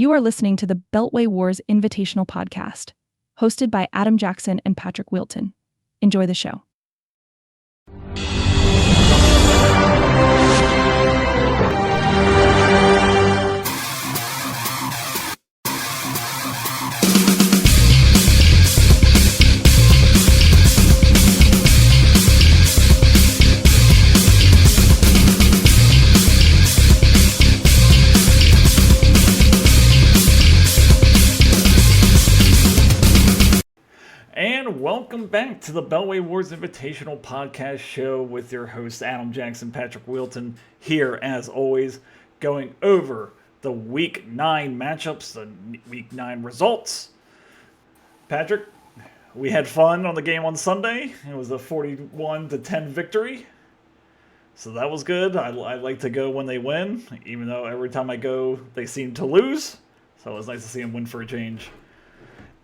You are listening to the Beltway Wars Invitational Podcast, hosted by Adam Jackson and Patrick Wilton. Enjoy the show. And welcome back to the Beltway Wars Invitational Podcast show with your host Adam Jackson, Patrick Wilton, here as always, going over the Week 9 matchups, the Week 9 results. Patrick, we had fun on the game on Sunday. It was a 41-10 victory, so that was good. I like to go when they win, even though every time I go, they seem to lose. So it was nice to see them win for a change.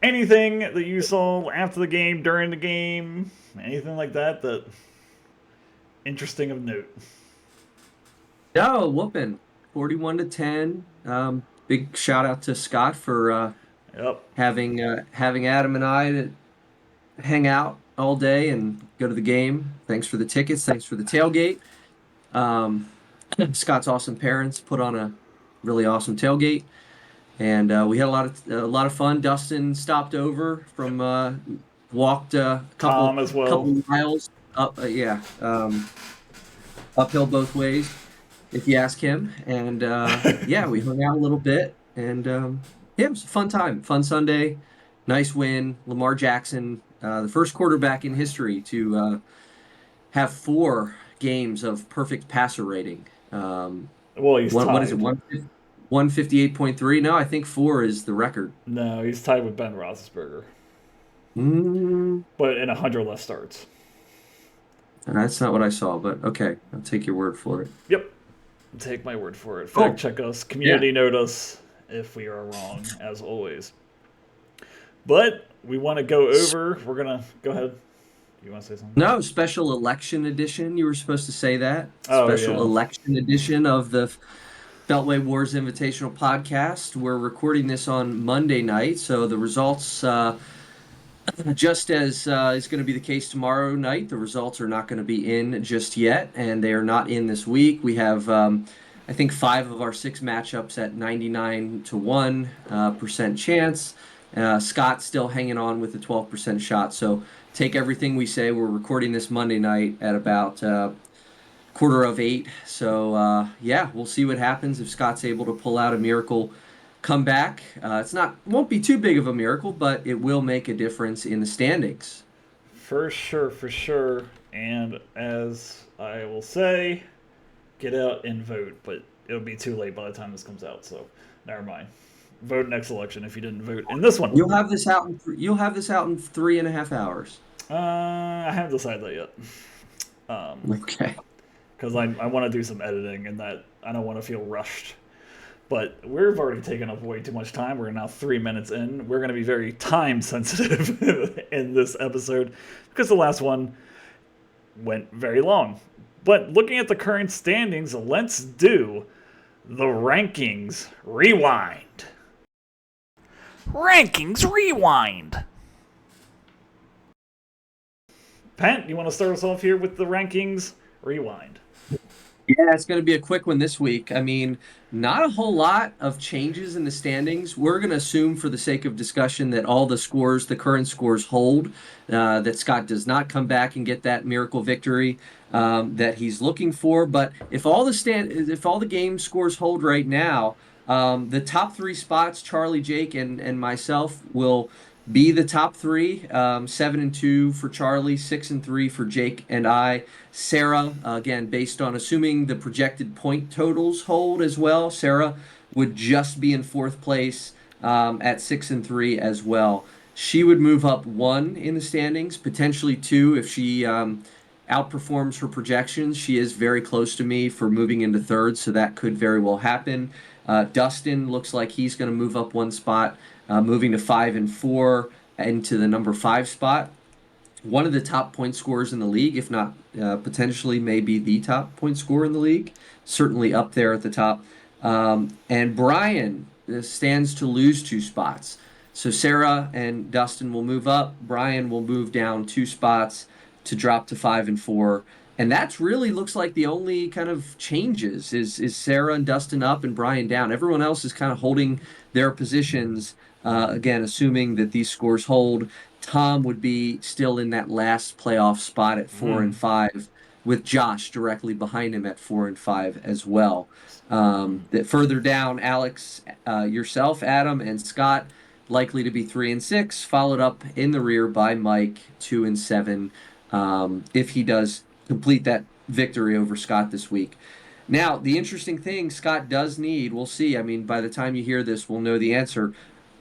Anything that you saw after the game, during the game, anything like that interesting of note? No, whooping 41-10. Big shout out to Scott for having Adam and I to hang out all day and go to the game. Thanks for the tickets. Thanks for the tailgate. Scott's awesome parents put on a really awesome tailgate. And we had a lot of fun. Dustin stopped over from walked a couple miles up, uphill both ways, if you ask him. And we hung out a little bit, and it was a fun time, fun Sunday, nice win. Lamar Jackson, the first quarterback in history to have 4 games of perfect passer rating. Well, he's tied. What is it? 158.3. No, I think 4 is the record. No, he's tied with Ben Roethlisberger. But in 100 less starts. That's not what I saw, but okay. I'll take your word for it. Yep. Take my word for it. Fact check us. Community note us if we are wrong, as always. But we want to go over. We're going to go ahead. You want to say something? No, special election edition. You were supposed to say that. Special election edition of the Beltway Wars Invitational Podcast. We're recording this on Monday night, so the results, just as is going to be the case tomorrow night, the results are not going to be in just yet, and they are not in this week. We have, I think, 5 of our 6 matchups at 99% chance. Scott's still hanging on with a 12% shot, so take everything we say. We're recording this Monday night at about 7:45. So we'll see what happens if Scott's able to pull out a miracle comeback. Won't be too big of a miracle, but it will make a difference in the standings. For sure. And as I will say, get out and vote, but it'll be too late by the time this comes out. So never mind. Vote next election if you didn't vote in this one. You'll have this out in 3.5 hours. I haven't decided that yet. Okay. Because I want to do some editing, and that I don't want to feel rushed. But we've already taken up way too much time. We're now 3 minutes in. We're going to be very time sensitive in this episode because the last one went very long. But looking at the current standings, let's do the Rankings Rewind. Rankings Rewind. Pat, you want to start us off here with the Rankings Rewind? Yeah, it's going to be a quick one this week. I mean, not a whole lot of changes in the standings. We're going to assume for the sake of discussion that all the current scores hold, that Scott does not come back and get that miracle victory that he's looking for. But if all the game scores hold right now, the top 3 spots, Charlie, Jake, and myself will be the top 3, 7-2 for Charlie, 6-3 for Jake and I. Sarah, again, based on assuming the projected point totals hold as well, Sarah would just be in 4th place at 6-3 as well. She would move up 1 in the standings, potentially 2 if she outperforms her projections. She is very close to me for moving into 3rd, so that could very well happen. Dustin looks like he's going to move up 1 spot, moving to 5-4 into the number 5 spot. One of the top point scorers in the league, if not potentially maybe the top point scorer in the league, certainly up there at the top. And Brian stands to lose 2 spots. So Sarah and Dustin will move up. Brian will move down 2 spots to drop to 5 and 4. And that's really looks like the only kind of changes is Sarah and Dustin up and Brian down. Everyone else is kind of holding their positions. Again, assuming that these scores hold. Tom would be still in that last playoff spot at 4 and 5, with Josh directly behind him at 4 and 5 as well. That further down, Alex, yourself, Adam, and Scott likely to be 3 and 6, followed up in the rear by Mike 2 and 7. If he does complete that victory over Scott this week. Now, the interesting thing Scott does need, we'll see. I mean, by the time you hear this, we'll know the answer.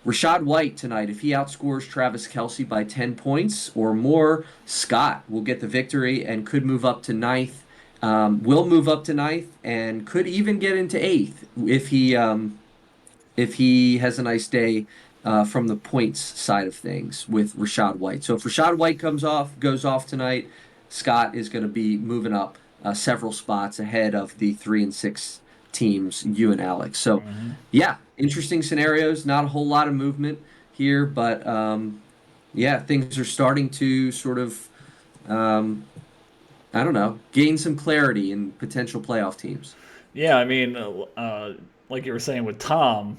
Rashad White tonight, if he outscores Travis Kelce by 10 points or more, Scott will get the victory and could move up to ninth. Will move up to ninth and could even get into eighth if he has a nice day from the points side of things with Rashad White. So if Rashad White goes off tonight, Scott is going to be moving up several spots ahead of the 3 and 6 teams, you and Alex. So, yeah, interesting scenarios. Not a whole lot of movement here, but yeah, things are starting to sort of, I don't know, gain some clarity in potential playoff teams. Yeah, I mean, like you were saying with Tom,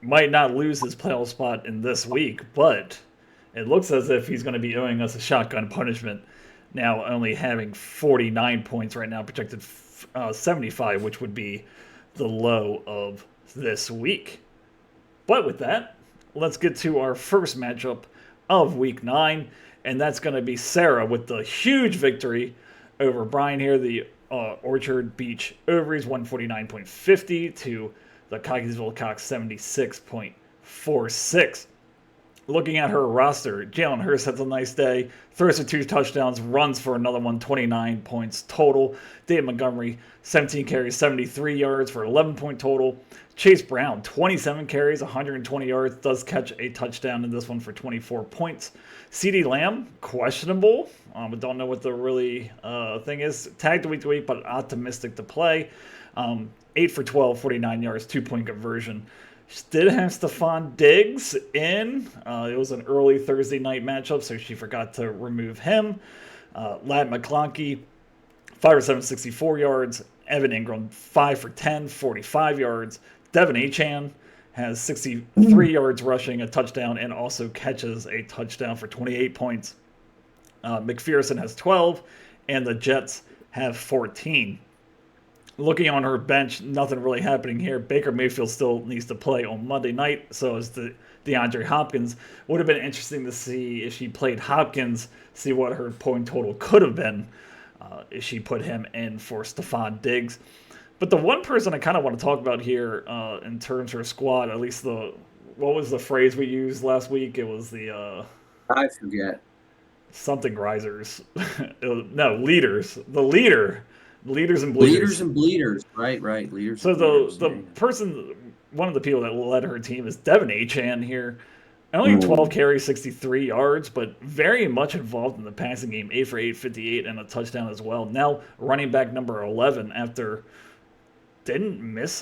might not lose his playoff spot in this week, but it looks as if he's going to be owing us a shotgun punishment. Now only having 49 points right now, projected 75, which would be the low of this week. But with that, let's get to our first matchup of week 9, and that's going to be Sarah with the huge victory over Brian here, the Orchard Beach Ovaries 149.50 to the Cockeysville Cox 76.46. Looking at her roster, Jalen Hurst has a nice day, throws for 2 touchdowns, runs for another one, 29 points total. David Montgomery, 17 carries, 73 yards for 11-point total. Chase Brown, 27 carries, 120 yards, does catch a touchdown in this one for 24 points. CeeDee Lamb, questionable. But don't know what the really thing is. Tagged week to week, but optimistic to play. 8 for 12, 49 yards, 2-point conversion. Did have Stephon Diggs in. It was an early Thursday night matchup, so she forgot to remove him. Ladd McConkey, 5 for 7, 64 yards. Evan Ingram, 5 for 10, 45 yards. Devin Achane has 63 yards rushing, a touchdown, and also catches a touchdown for 28 points. McPherson has 12, and the Jets have 14. Looking on her bench, nothing really happening here. Baker Mayfield still needs to play on Monday night, so is the DeAndre Hopkins. Would have been interesting to see if she played Hopkins, see what her point total could have been if she put him in for Stephon Diggs. But the one person I kind of want to talk about here in terms of her squad, at least what was the phrase we used last week? It was the I forget. Something risers. No, leaders. The leader. Leaders and bleeders. Leaders and bleeders. Right. Leaders. So and bleeders. the person, one of the people that led her team is Devin Achane here. Only 12 carries, 63 yards, but very much involved in the passing game. 8 for 8, 58, and a touchdown as well. Now running back number 11 after didn't miss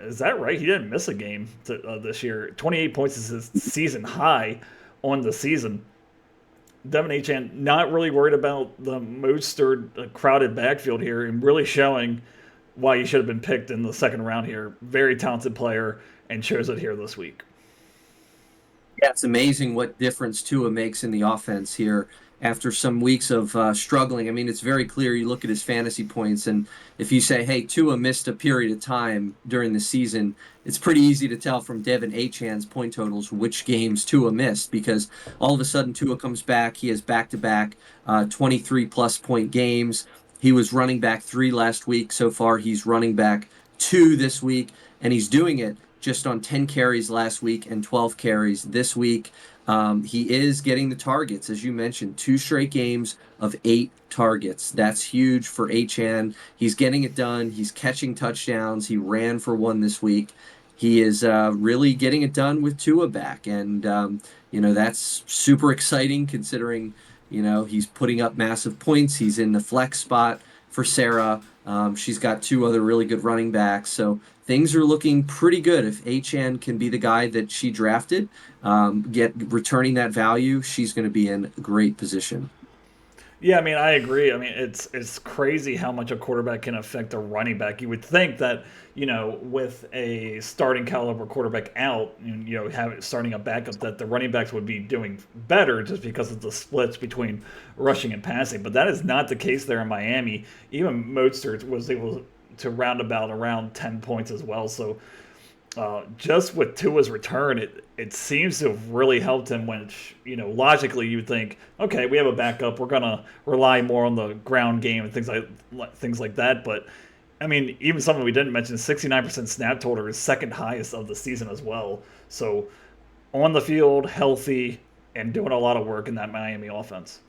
is that right? He didn't miss a game this year. 28 points is his season high on the season. Devin Achane not really worried about the Mostert crowded backfield here and really showing why he should have been picked in the second round here. Very talented player and shows it here this week. Yeah, it's amazing what difference Tua makes in the offense here after some weeks of struggling. I mean, it's very clear. You look at his fantasy points, and if you say, hey, Tua missed a period of time during the season, it's pretty easy to tell from Devin Achane's point totals which games Tua missed, because all of a sudden Tua comes back. He has back-to-back 23-plus point games. He was running back 3 last week. So far, he's running back 2 this week, and he's doing it just on 10 carries last week and 12 carries this week. He is getting the targets, as you mentioned, 2 straight games of 8 targets. That's huge for Achane. He's getting it done. He's catching touchdowns. He ran for 1 this week. He is really getting it done with Tua back. And, that's super exciting considering, he's putting up massive points. He's in the flex spot for Sarah. She's got 2 other really good running backs. So things are looking pretty good. If HN can be the guy that she drafted, get returning that value, she's going to be in a great position. Yeah, I mean, I agree. I mean, it's crazy how much a quarterback can affect a running back. You would think that, with a starting caliber quarterback out, starting a backup, that the running backs would be doing better just because of the splits between rushing and passing. But that is not the case there in Miami. Even Mostert was able to round about around 10 points as well. So just with Tua's return, it seems to have really helped him. When logically you'd think, okay, we have a backup, we're gonna rely more on the ground game and things like that. But I mean, even something we didn't mention, 69% snap total is second highest of the season as well. So on the field, healthy, and doing a lot of work in that Miami offense.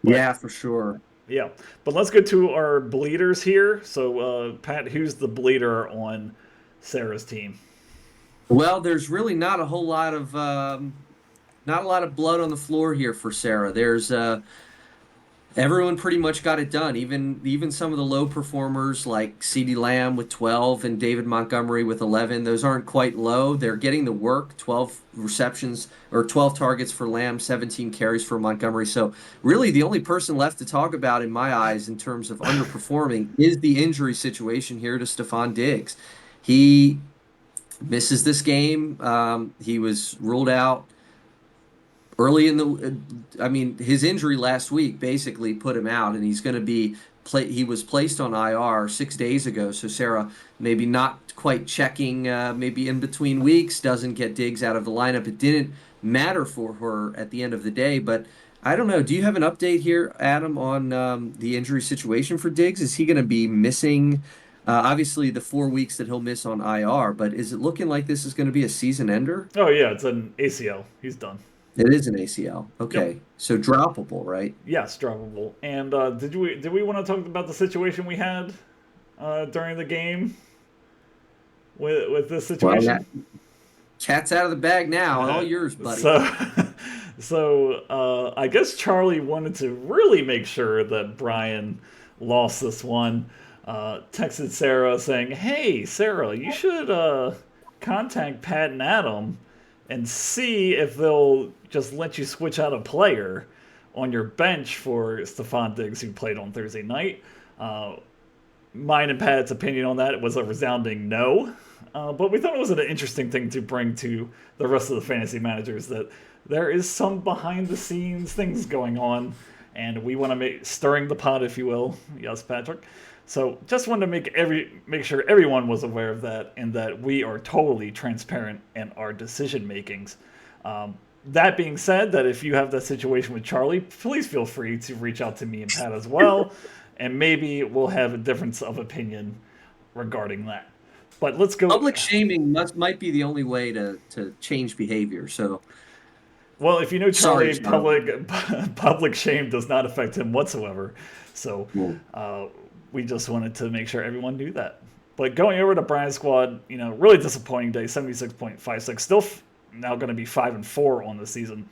But Yeah, for sure. yeah, but let's get to our bleeders here. So, Pat, who's the bleeder on Sarah's team? Well, there's really not a whole lot of not a lot of blood on the floor here for Sarah. There's everyone pretty much got it done. Even some of the low performers like CeeDee Lamb with 12 and David Montgomery with 11. Those aren't quite low. They're getting the work. 12 receptions or 12 targets for Lamb, 17 carries for Montgomery. So really, the only person left to talk about in my eyes in terms of underperforming is the injury situation here to Stephon Diggs. He misses this game. He was ruled out early in the. I mean, his injury last week basically put him out, and he's going to be. He was placed on IR 6 days ago, so Sarah maybe not quite checking. Maybe in between weeks doesn't get Diggs out of the lineup. It didn't matter for her at the end of the day, but I don't know. Do you have an update here, Adam, on the injury situation for Diggs? Is he going to be missing? Obviously, the 4 weeks that he'll miss on IR, but is it looking like this is going to be a season ender? Oh yeah, it's an ACL. He's done. It is an ACL. Yep. Okay. So droppable, right? Yes, droppable. And did we want to talk about the situation we had during the game with this Well, situation? that cat's out of the bag now. All Uh, yours, buddy. so, I guess Charlie wanted to really make sure that Brian lost this one. Texted Sarah saying, "Hey, Sarah, you should contact Pat and Adam and see if they'll just let you switch out a player on your bench for Stephon Diggs, who played on Thursday night." Uh, Mine and Pat's opinion on that was a resounding no. But we thought it was an interesting thing to bring to the rest of the fantasy managers, that there is some behind the scenes things going on, and we want to make stirring the pot, if you will. Yes, Patrick. So just wanted to make sure everyone was aware of that, and that we are totally transparent in our decision makings. That being said, that if you have that situation with Charlie, please feel free to reach out to me and Pat as well, and maybe we'll have a difference of opinion regarding that. But let's go. Public shaming might be the only way to change behavior. So Well, if you know sorry, Charlie, Charlie. public shame does not affect him whatsoever. So Well, uh, we just wanted to make sure everyone knew that. But going over to Brian's squad, really disappointing day, 76.56. Still now going to be 5-4 on the season.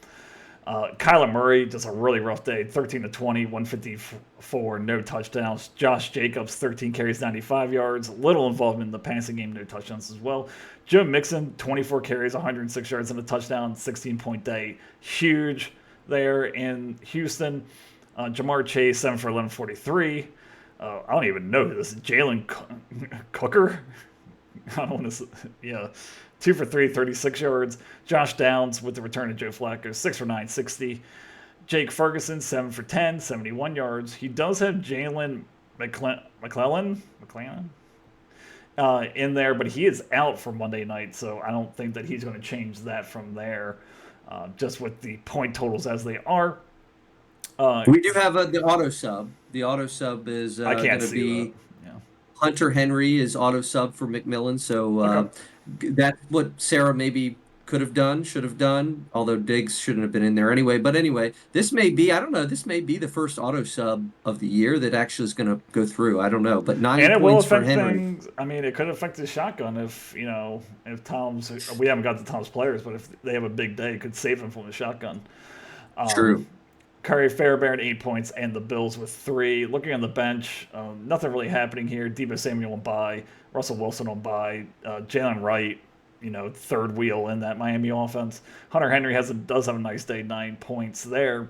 Kyler Murray, just a really rough day. 13 to 20, 154, no touchdowns. Josh Jacobs, 13 carries, 95 yards. Little involvement in the passing game, no touchdowns as well. Joe Mixon, 24 carries, 106 yards and a touchdown, 16-point day. Huge there in Houston. Jamar Chase, 7 for 1143. I don't even know who this is. Jalen Cooker? I don't want to. Yeah, 2 for 3, 36 yards. Josh Downs with the return of Joe Flacco, 6 for 9, 60. Jake Ferguson, 7 for 10, 71 yards. He does have Jalen McClellan in there, but he is out for Monday night, so I don't think that he's going to change that from there. Just with the point totals as they are. we do have the auto sub. The auto sub is I going can't to see that. be Yeah. Hunter Henry is auto sub for McMillan. So Okay. that's what Sarah maybe could have done, should have done, although Diggs shouldn't have been in there anyway. But anyway, this may be, I don't know, this may be the first auto sub of the year that actually is going to go through. I don't know. But nine And it will points for affect Henry. things. I mean, it could affect the shotgun if Tom's. We haven't got the Tom's players, but if they have a big day, it could save them from the shotgun. Um, True. Curry Fairbairn 8 points, and the Bills with 3. Looking on the bench, nothing really happening here. Debo Samuel on bye, Russell Wilson on bye, Jalen Wright, third wheel in that Miami offense. Hunter Henry does have a nice day, 9 points there.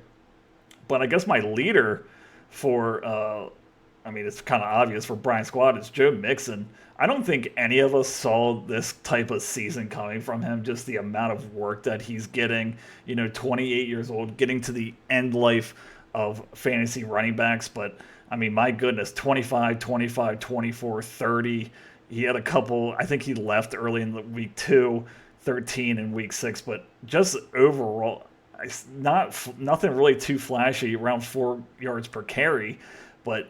But I guess my leader for, I mean, it's kind of obvious for Brian Squad is Joe Mixon. I don't think any of us saw this type of season coming from him. Just the amount of work that he's getting. 28 years old, getting to the end life of fantasy running backs. But I mean, my goodness, 25, 25, 24, 30. He had a couple. I think he left early in the week 2, 13 in week 6. But just overall, it's nothing really too flashy, around 4 yards per carry, but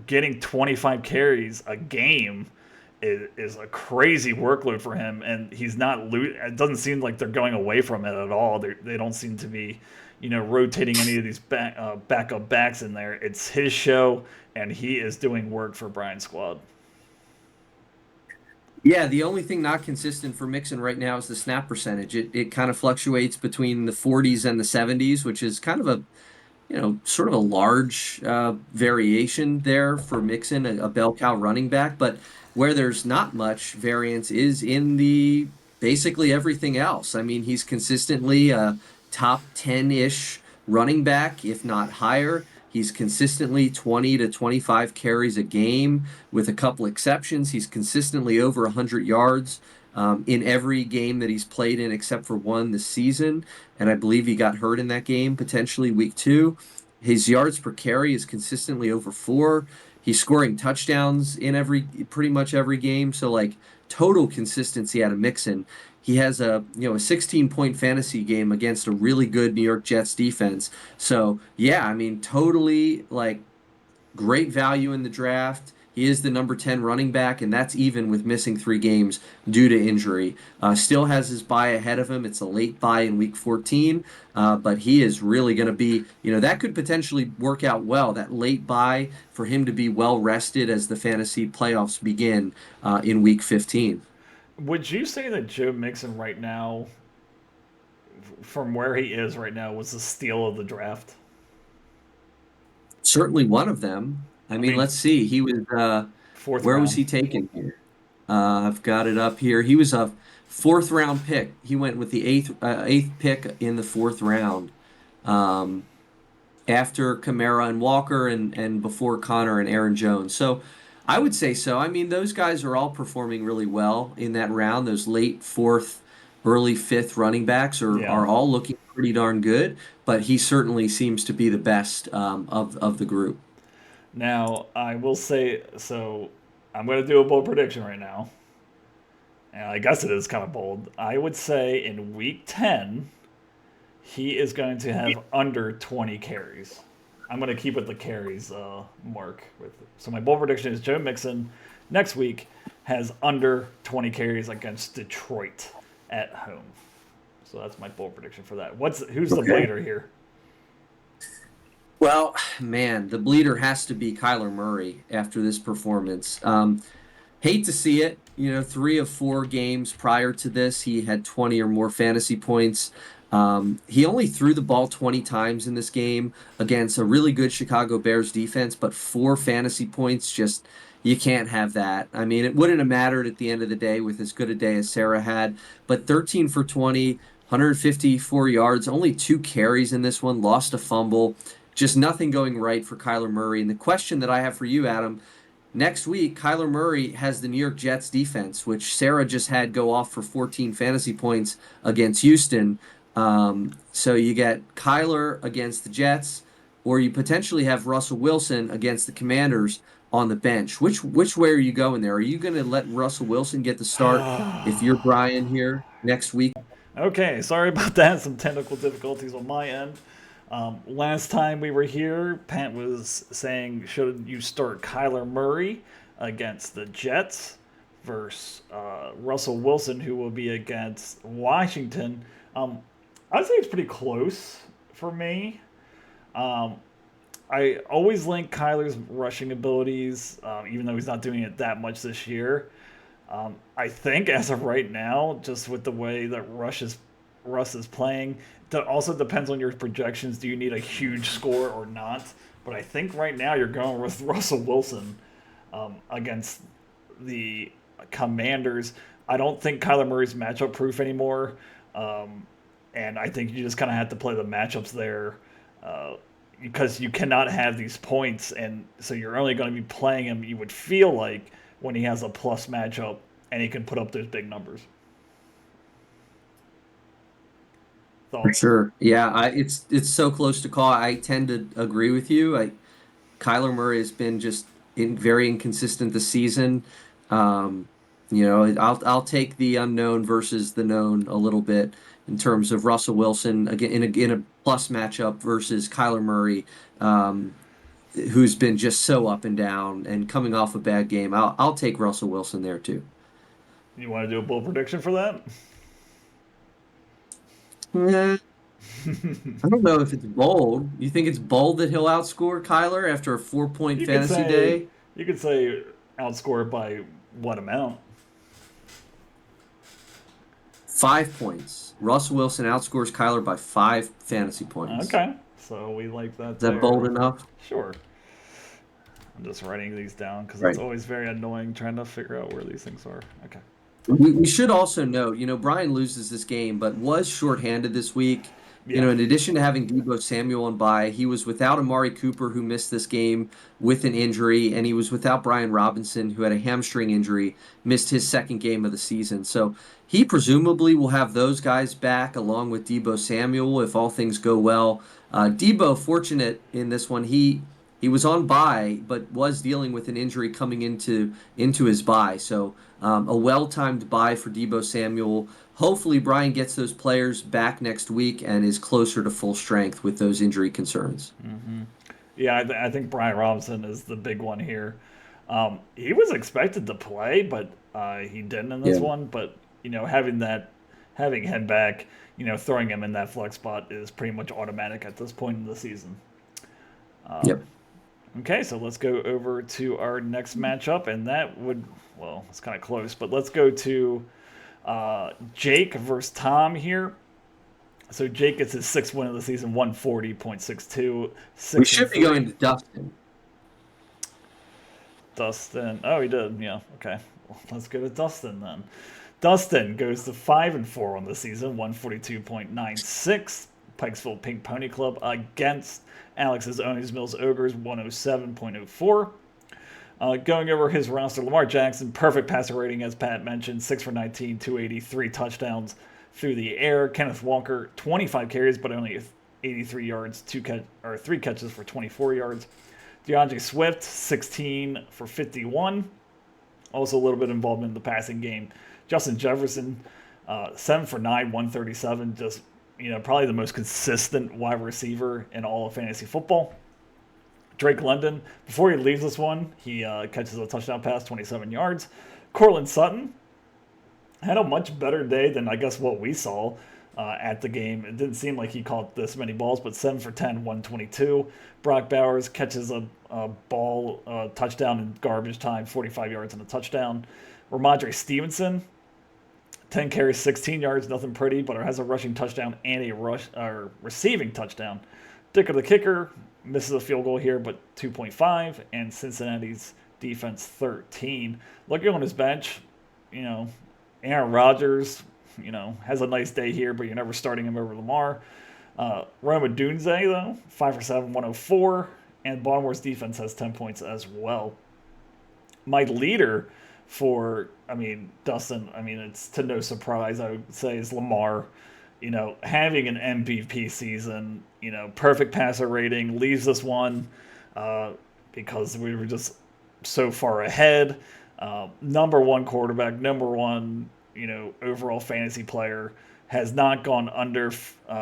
getting 25 carries a game is a crazy workload for him, and he's not. It doesn't seem like they're going away from it at all. They don't seem to be, rotating any of these backup backs in there. It's his show, and he is doing work for Brian's squad. Yeah, the only thing not consistent for Mixon right now is the snap percentage. It kind of fluctuates between the 40s and the 70s, which is kind of a sort of a large variation there for Mixon, a bell cow running back. But where there's not much variance is in the basically everything else. I mean, he's consistently a top 10-ish running back, if not higher. He's consistently 20 to 25 carries a game, with a couple exceptions. He's consistently over 100 yards in every game that he's played in except for one this season. And I believe he got hurt in that game, potentially week 2. His yards per carry is consistently over 4. He's scoring touchdowns in pretty much every game. So like total consistency out of Mixon. He has a 16-point fantasy game against a really good New York Jets defense. So yeah, I mean totally like great value in the draft. He is the number 10 running back, and that's even with missing 3 games due to injury. Still has his bye ahead of him. It's a late bye in week 14, but he is really going to be, that could potentially work out well, that late bye for him to be well rested as the fantasy playoffs begin in week 15. Would you say that Joe Mixon right now, from where he is right now, was the steal of the draft? Certainly one of them. I I mean, mean, let's see. He was fourth where was round. he taken here? I've got it up here. He was a fourth round pick. He went with the eighth pick in the fourth round, um, after Kamara and Walker, and before Connor and Aaron Jones. So I would say so. I mean, those guys are all performing really well in that round. Those late fourth, early fifth running backs Yeah. are all looking pretty darn good. But he certainly seems to be the best of the group. Now, I will say, so I'm going to do a bold prediction right now. And I guess it is kind of bold. I would say in week 10, he is going to have under 20 carries. I'm going to keep with the carries mark. So my bold prediction is Joe Mixon next week has under 20 carries against Detroit at home. So that's my bold prediction for that. Who's the Okay. bleeder here? Well, man, the bleeder has to be Kyler Murray after this performance. Hate to see it. 3 of 4 games prior to this, he had 20 or more fantasy points. He only threw the ball 20 times in this game against a really good Chicago Bears defense, but 4 fantasy points, just you can't have that. I mean, it wouldn't have mattered at the end of the day with as good a day as Sarah had, but 13 for 20, 154 yards, only 2 carries in this one, lost a fumble, just nothing going right for Kyler Murray. And the question that I have for you, Adam, next week, Kyler Murray has the New York Jets defense, which Sarah just had go off for 14 fantasy points against Houston. So you get Kyler against the Jets, or you potentially have Russell Wilson against the Commanders on the bench. Which way are you going there? Are you going to let Russell Wilson get the start if you're Brian here next week? Okay, sorry about that. Some technical difficulties on my end. Last time we were here, Pat was saying, should you start Kyler Murray against the Jets versus Russell Wilson, who will be against Washington? I'd say it's pretty close for me. Um, I always link Kyler's rushing abilities, even though he's not doing it that much this year. I think as of right now, just with the way that Rush is Russ is playing. That also depends on your projections. Do you need a huge score or not? But I think right now you're going with Russell Wilson against the Commanders. I don't think Kyler Murray's matchup proof anymore. Um, and I think you just kind of have to play the matchups there because you cannot have these points. And so you're only going to be playing him, you would feel like, when he has a plus matchup and he can put up those big numbers. For Thoughts? sure. Yeah, it's so close to call. I tend to agree with you. Kyler Murray has been just very inconsistent this season. Um, I'll take the unknown versus the known a little bit in terms of Russell Wilson again in a plus matchup versus Kyler Murray, who's been just so up and down and coming off a bad game. I'll take Russell Wilson there too. You want to do a bold prediction for that? Yeah, I don't know if it's bold. You think it's bold that he'll outscore Kyler after a 4 point You could fantasy say day? you could say outscore by what amount? 5 points. Russell Wilson outscores Kyler by 5 fantasy points. Okay, so we like that Is that bold there. enough? Sure. I'm just writing these down because it's Right. always very annoying trying to figure out where these things are. Okay. We should also note, Brian loses this game, but was shorthanded this week. Yeah. In addition to having Deebo Samuel on bye, he was without Amari Cooper, who missed this game with an injury, and he was without Brian Robinson, who had a hamstring injury, missed his second game of the season. So he presumably will have those guys back along with Deebo Samuel if all things go well. Deebo, fortunate in this one, he was on bye, but was dealing with an injury coming into his bye. So a well-timed bye for Deebo Samuel. Hopefully, Brian gets those players back next week and is closer to full strength with those injury concerns. Yeah, I think Brian Robinson is the big one here. He was expected to play, but he didn't in this Yeah. one. But having him back, throwing him in that flex spot is pretty much automatic at this point in the season. Yep. Okay, so let's go over to our next matchup, and that would, well, it's kind of close, but let's go to Jake versus Tom here. So Jake gets his sixth win of the season, 140.62. We 6 and should be 3. going to Dustin. Dustin. Oh, he did. Yeah. Okay. Well, let's go to Dustin then. Dustin goes to 5 and 4 on the season, 142.96. Pikesville Pink Pony Club against Alex's Onies Mills Ogres, 107.04. Going over his roster, Lamar Jackson, perfect passer rating, as Pat mentioned, 6 for 19, 283 touchdowns through the air. Kenneth Walker, 25 carries, but only 83 yards, 3 catches for 24 yards. DeAndre Swift, 16 for 51. Also a little bit involvement in the passing game. Justin Jefferson, 7 for 9, 137. Just, probably the most consistent wide receiver in all of fantasy football. Drake London, before he leaves this one, he catches a touchdown pass, 27 yards. Cortland Sutton had a much better day than I guess what we saw at the game. It didn't seem like he caught this many balls, but 7 for 10, 122. Brock Bowers catches a ball touchdown in garbage time, 45 yards and a touchdown. Ramondre Stevenson, 10 carries, 16 yards, nothing pretty, but has a rushing touchdown and a receiving touchdown. Dicker the kicker misses a field goal here, but 2.5, and Cincinnati's defense 13. Looking on his bench, Aaron Rodgers, has a nice day here, but you're never starting him over Lamar. Roma Dunze, though, 5 for 7, 104, and Baltimore's defense has 10 points as well. My leader for, Dustin, it's to no surprise, I would say, is Lamar. Having an MVP season, perfect passer rating, leaves this one because we were just so far ahead. Number one quarterback, number one, overall fantasy player, has not gone under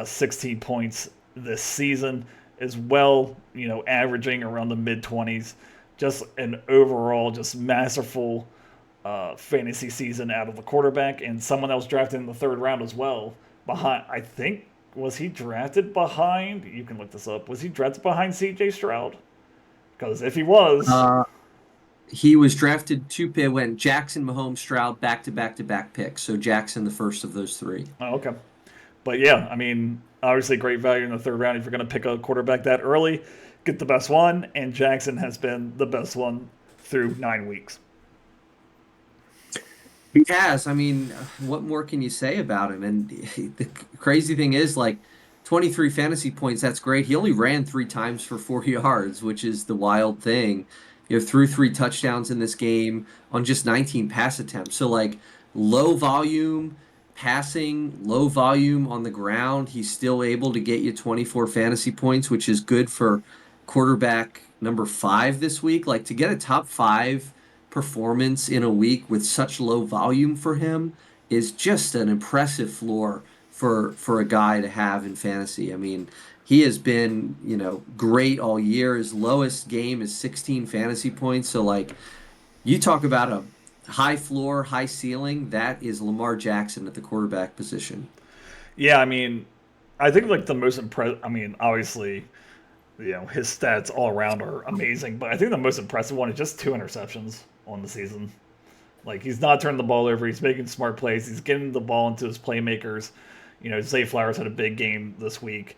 16 points this season, as well, averaging around the mid 20s. Just an overall, just masterful fantasy season out of the quarterback, and someone that was drafted in the third round as well. Behind, I think, was he drafted behind? You can look this up. Was he drafted behind C.J. Stroud? Because if he was, Uh, he was drafted went Jackson, Mahomes, Stroud, back to back to back picks. So Jackson, the first of those three. oh, okay. But yeah, I mean, obviously great value in the third round if you're going to pick a quarterback that early, get the best one, and Jackson has been the best one through 9 weeks. He has. I mean, what more can you say about him? And the crazy thing is, like, 23 fantasy points, that's great. He only ran 3 times for 4 yards, which is the wild thing. You know, threw 3 touchdowns in this game on just 19 pass attempts. So, like, low volume passing, low volume on the ground. He's still able to get you 24 fantasy points, which is good for quarterback number 5 this week. Like, to get a top 5 performance in a week with such low volume for him is just an impressive floor for a guy to have in fantasy. I mean, he has been, great all year. His lowest game is 16 fantasy points. So like you talk about a high floor, high ceiling, that is Lamar Jackson at the quarterback position. Yeah, I mean, I think like the most impressive. I mean, obviously, his stats all around are amazing, but I think the most impressive one is just 2 interceptions on the season. Like he's not turning the ball over. He's making smart plays. He's getting the ball into his playmakers. Zay Flowers had a big game this week.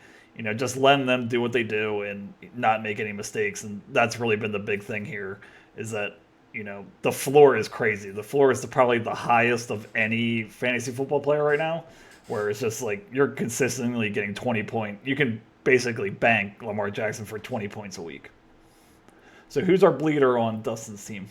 Just letting them do what they do and not make any mistakes. And that's really been the big thing here is that, the floor is crazy. The floor is probably the highest of any fantasy football player right now, where it's just like you're consistently getting 20 points. You can basically bank Lamar Jackson for 20 points a week. So who's our bleeder on Dustin's team?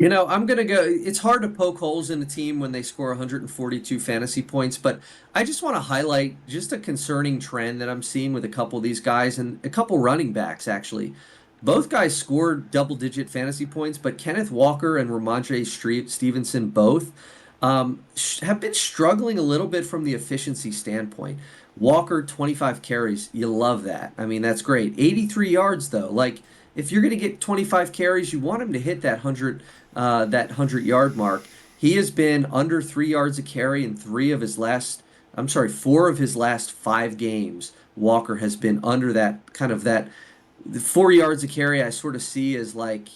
I'm going to go. It's hard to poke holes in a team when they score 142 fantasy points, but I just want to highlight just a concerning trend that I'm seeing with a couple of these guys and a couple running backs, actually. Both guys scored double digit fantasy points, but Kenneth Walker and Ramondre Stevenson both have been struggling a little bit from the efficiency standpoint. Walker, 25 carries. You love that. I mean, that's great. 83 yards, though. Like, if you're going to get 25 carries, you want him to hit that 100 yard mark. He has been under 3 yards a carry in 4 of his last 5 games. Walker has been under that kind of that the 4 yards a carry. I sort of see as like,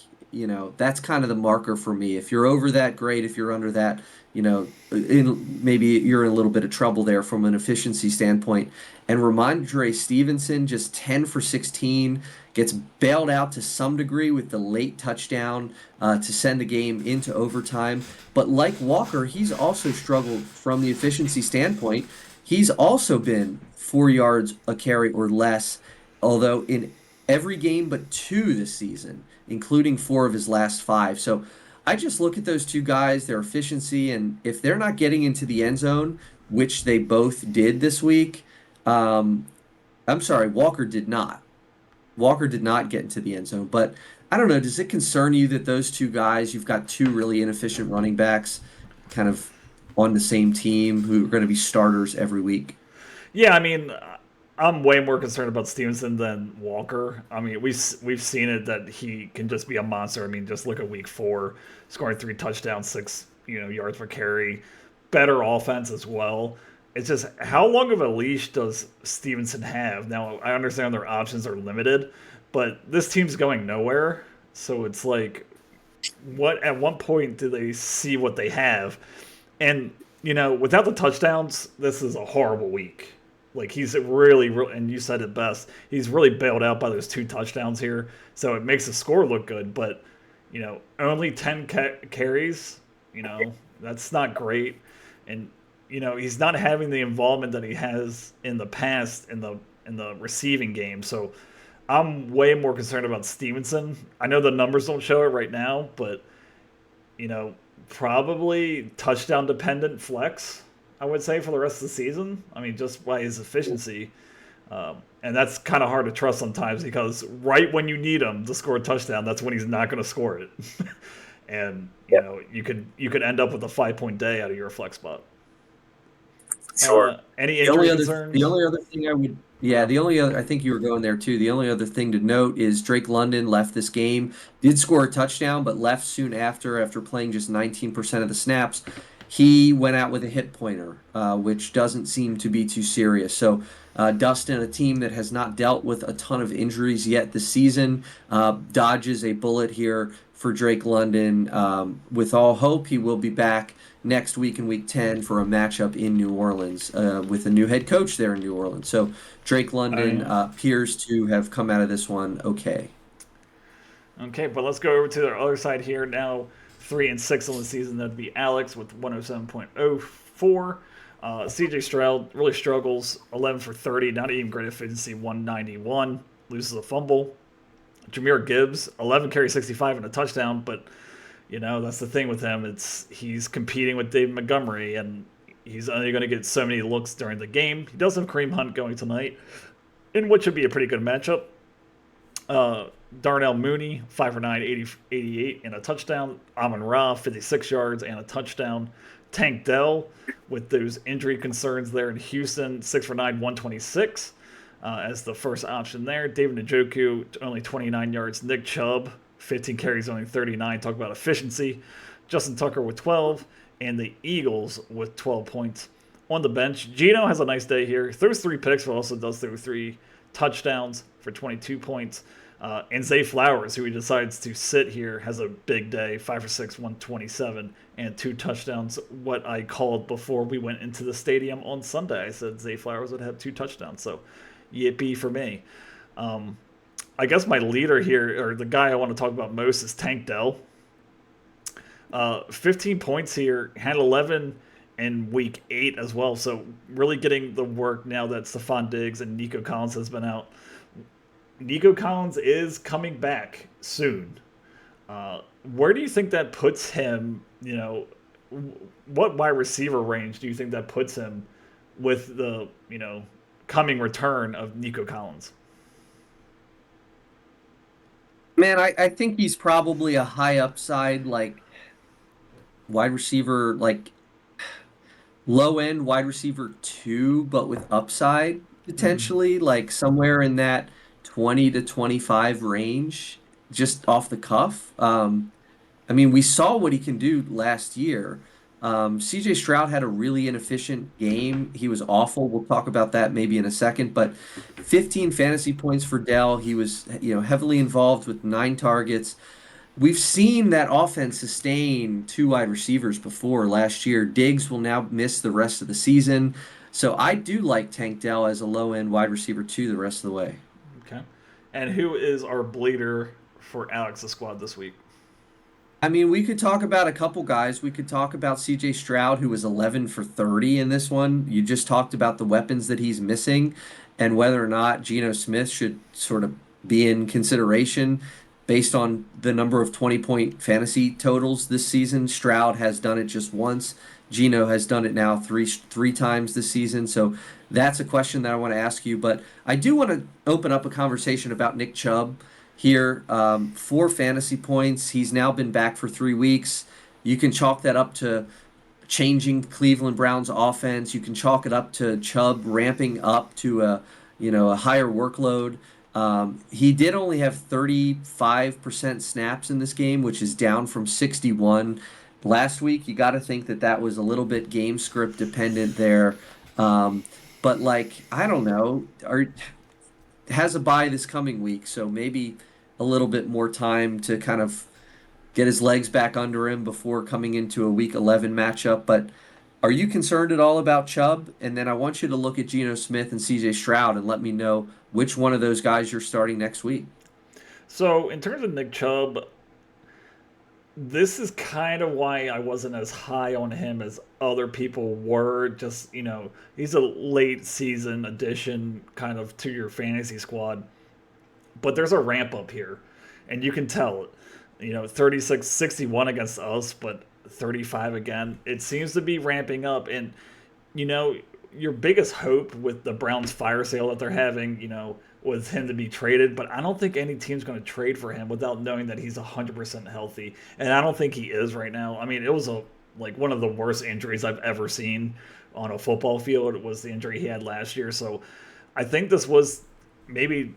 that's kind of the marker for me. If you're over that, great. If you're under that, maybe you're in a little bit of trouble there from an efficiency standpoint. And Ramondre Stevenson, just 10 for 16, gets bailed out to some degree with the late touchdown to send the game into overtime. But like Walker, he's also struggled from the efficiency standpoint. He's also been 4 yards a carry or less, although in every game but two this season, including 4 of his last 5. So I just look at those two guys, their efficiency, and if they're not getting into the end zone, which they both did this week, um, I'm sorry, Walker did not. Walker did not get into the end zone. But I don't know, does it concern you that those two guys, you've got two really inefficient running backs kind of on the same team who are going to be starters every week? Yeah, I mean, I'm way more concerned about Stevenson than Walker. I mean, we've seen it that he can just be a monster. I mean, just look at week 4, scoring 3 touchdowns, 6 yards per carry, better offense as well. It's just how long of a leash does Stevenson have? Now I understand their options are limited, but this team's going nowhere. So it's like, what at one point do they see what they have? And without the touchdowns, this is a horrible week. Like he's really, really, and you said it best. He's really bailed out by those 2 touchdowns here, so it makes the score look good. But only 10 carries. That's not great, and he's not having the involvement that he has in the past in the receiving game. So I'm way more concerned about Stevenson. I know the numbers don't show it right now, but you know, probably touchdown dependent flex, I would say, for the rest of the season. I mean, just by his efficiency. And that's kind of hard to trust sometimes because right when you need him to score a touchdown, that's when he's not going to score it. And you could end up with a 5 point day out of your flex spot. Sure. Any The only injury other concerns? the only other thing I would yeah, the only other I think you were going there too. The only other thing to note is Drake London left this game, did score a touchdown, but left soon after playing just 19% of the snaps. he went out with a hip pointer, which doesn't seem to be too serious. So, Dustin, a team that has not dealt with a ton of injuries yet this season, dodges a bullet here for Drake London. With all hope, he will be back next week in Week 10 for a matchup in New Orleans with a new head coach there in New Orleans. So, Drake Oh, London yeah. appears to have come out of this one okay. Okay, but let's go over to the other side here now. 3-6 on the season. That'd be Alex with 107.04. CJ Stroud really struggles. 11 for 30, not even great efficiency. 191, loses a fumble. Jameer Gibbs, 11 carry 65 and a touchdown. But that's the thing with him. He's competing with David Montgomery, and he's only going to get so many looks during the game. He does have Kareem Hunt going tonight, in which would be a pretty good matchup. Uh, Darnell Mooney, 5 for 9, 88, and a touchdown. Amon Ra, 56 yards and a touchdown. Tank Dell, with those injury concerns there in Houston, 6 for 9, 126 as the first option there. David Njoku, only 29 yards. Nick Chubb, 15 carries, only 39. Talk about efficiency. Justin Tucker with 12, and the Eagles with 12 points. On the bench, Gino has a nice day here. Throws 3 picks, but also does throw 3 touchdowns for 22 points. And Zay Flowers, who he decides to sit here, has a big day, 5 for 6, 127, and 2 touchdowns. What I called before we went into the stadium on Sunday, I said Zay Flowers would have 2 touchdowns. So, yippee for me. I guess my leader here, or the guy I want to talk about most, is Tank Dell. 15 points here, had 11 in week 8 as well. So really getting the work now that Stephon Diggs and Nico Collins has been out. Nico Collins is coming back soon. Where do you think that puts him? What wide receiver range do you think that puts him with the coming return of Nico Collins? Man, I think he's probably a high upside, like wide receiver, like low end wide receiver 2, but with upside Mm-hmm. potentially, like somewhere in that 20 to 25 range, just off the cuff. I mean, we saw what he can do last year. CJ Stroud had a really inefficient game. He was awful. We'll talk about that maybe in a second, but 15 fantasy points for Dell. He was, heavily involved with 9 targets. We've seen that offense sustain 2 wide receivers before last year. Diggs will now miss the rest of the season. So I do like Tank Dell as a low end wide receiver 2 the rest of the way. Okay. And who is our bleeder for Alex's squad this week? I mean, we could talk about a couple guys. We could talk about CJ Stroud, who was 11 for 30 in this one. You just talked about the weapons that he's missing and whether or not Geno Smith should sort of be in consideration based on the number of 20-point fantasy totals this season. Stroud has done it just once. Geno has done it now three times this season. So that's a question that I want to ask you. But I do want to open up a conversation about Nick Chubb here. 4 fantasy points. He's now been back for 3 weeks. You can chalk that up to changing Cleveland Browns offense. You can chalk it up to Chubb ramping up to a higher workload. He did only have 35% snaps in this game, which is down from 61 last week. You got to think that that was a little bit game script dependent there. Um, but like I don't know, has a bye this coming week, so maybe a little bit more time to kind of get his legs back under him before coming into a week 11 matchup. But are you concerned at all about Chubb? And then I want you to look at Geno Smith and CJ Stroud and let me know which one of those guys you're starting next week. So in terms of Nick Chubb, this is kind of why I wasn't as high on him as other people were. Just, he's a late season addition kind of to your fantasy squad. But there's a ramp up here. And you can tell, 36, 61 against us, but 35 again. It seems to be ramping up. And, you know, your biggest hope with the Browns fire sale that they're having, was him to be traded, but I don't think any team's going to trade for him without knowing that he's 100% healthy, and I don't think he is right now. I mean, it was one of the worst injuries I've ever seen on a football field. It was the injury he had last year, so I think this was maybe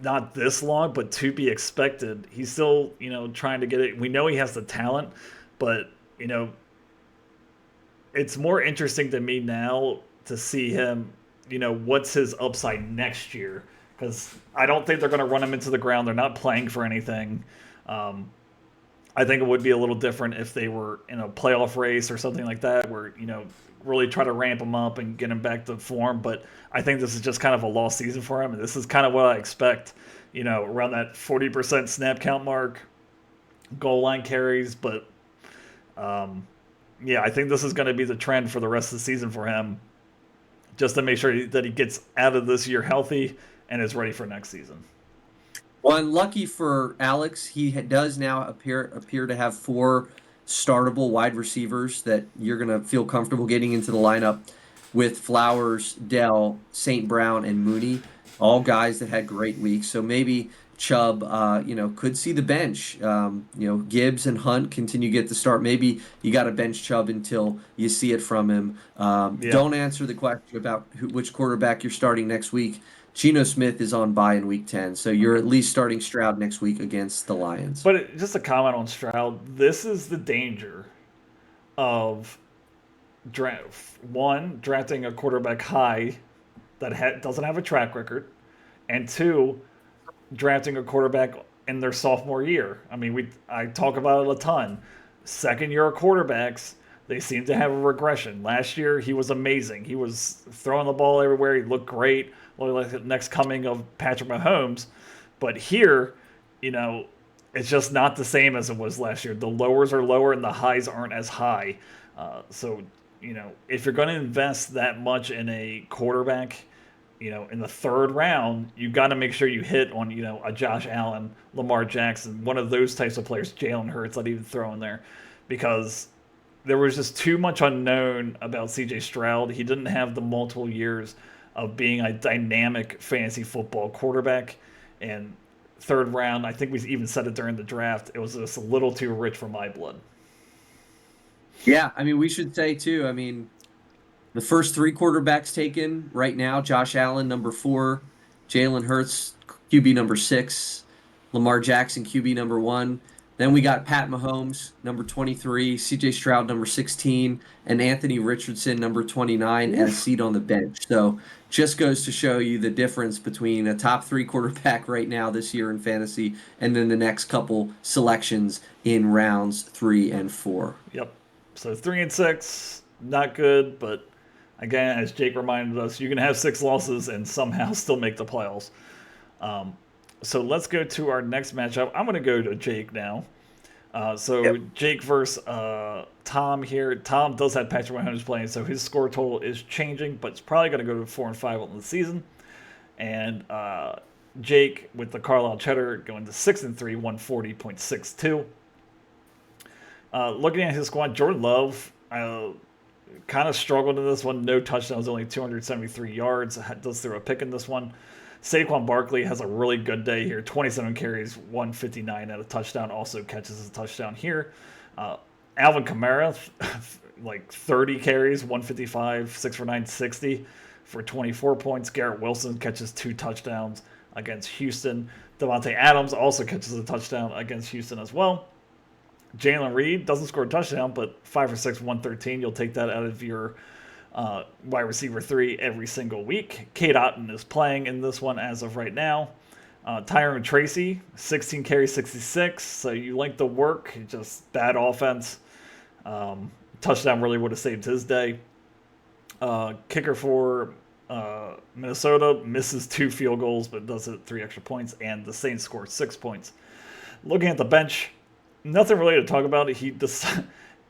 not this long, but to be expected. He's still, trying to get it. We know he has the talent, but it's more interesting to me now to see him, what's his upside next year. Because I don't think they're going to run him into the ground. They're not playing for anything. Um, I think it would be a little different if they were in a playoff race or something like that, where really try to ramp him up and get him back to form. But I think this is just kind of a lost season for him, and this is kind of what I expect. Around that 40% snap count mark, goal line carries. But yeah, I think this is going to be the trend for the rest of the season for him, just to make sure that he gets out of this year healthy and is ready for next season. Well, and lucky for Alex, he does now appear to have four startable wide receivers that you're going to feel comfortable getting into the lineup with Flowers, Dell, St. Brown, and Mooney, all guys that had great weeks. So maybe Chubb, could see the bench. Gibbs and Hunt continue to get the start. Maybe you got to bench Chubb until you see it from him. Yeah. Don't answer the question about which quarterback you're starting next week. Geno Smith is on bye in Week 10, so you're at least starting Stroud next week against the Lions. But just a comment on Stroud. This is the danger of drafting a quarterback high that doesn't have a track record, and two, drafting a quarterback in their sophomore year. I mean, I talk about it a ton. Second year quarterbacks, they seem to have a regression. Last year, he was amazing. He was throwing the ball everywhere. He looked great. Looked like the next coming of Patrick Mahomes. But here, it's just not the same as it was last year. The lowers are lower and the highs aren't as high. So, if you're going to invest that much in a quarterback, in the third round, you got to make sure you hit on, a Josh Allen, Lamar Jackson, one of those types of players, Jalen Hurts, I'd even throw in there, because there was just too much unknown about C.J. Stroud. He didn't have the multiple years of being a dynamic fantasy football quarterback. And third round, I think we even said it during the draft, it was just a little too rich for my blood. Yeah, I mean, we should say too, the first three quarterbacks taken right now, Josh Allen, number 4, Jalen Hurts, QB number 6, Lamar Jackson, QB number 1. Then we got Pat Mahomes, number 23, CJ Stroud, number 16, and Anthony Richardson, number 29, and a seat on the bench. So just goes to show you the difference between a top 3 quarterback right now this year in fantasy and then the next couple selections in rounds 3 and 4. Yep. So 3 and 6, not good, but again, as Jake reminded us, you can have 6 losses and somehow still make the playoffs. So let's go to our next matchup. I'm going to go to Jake now. Yep. Jake versus Tom here. Tom does have Patrick Mahomes playing, so his score total is changing, but it's probably going to go to 4-5 on the season. And Jake with the Carlisle Cheddar going to 6-3, 140.62. Looking at his squad, Jordan Love kind of struggled in this one. No touchdowns, only 273 yards. Does throw a pick in this one. Saquon Barkley has a really good day here. 27 carries, 159 at a touchdown. Also catches a touchdown here. Alvin Kamara, like 30 carries, 155, 6 for 960 for 24 points. Garrett Wilson catches 2 touchdowns against Houston. Devontae Adams also catches a touchdown against Houston as well. Jalen Reed doesn't score a touchdown, but 5 for 6, 113. You'll take that out of your wide receiver 3 every single week. Kate Otten is playing in this one as of right now. Tyrone Tracy, 16 carries, 66. So you like the work, just bad offense. Touchdown really would have saved his day. Kicker for Minnesota misses 2 field goals, but does it 3 extra points. And the Saints score 6 points. Looking at the bench, nothing really to talk about.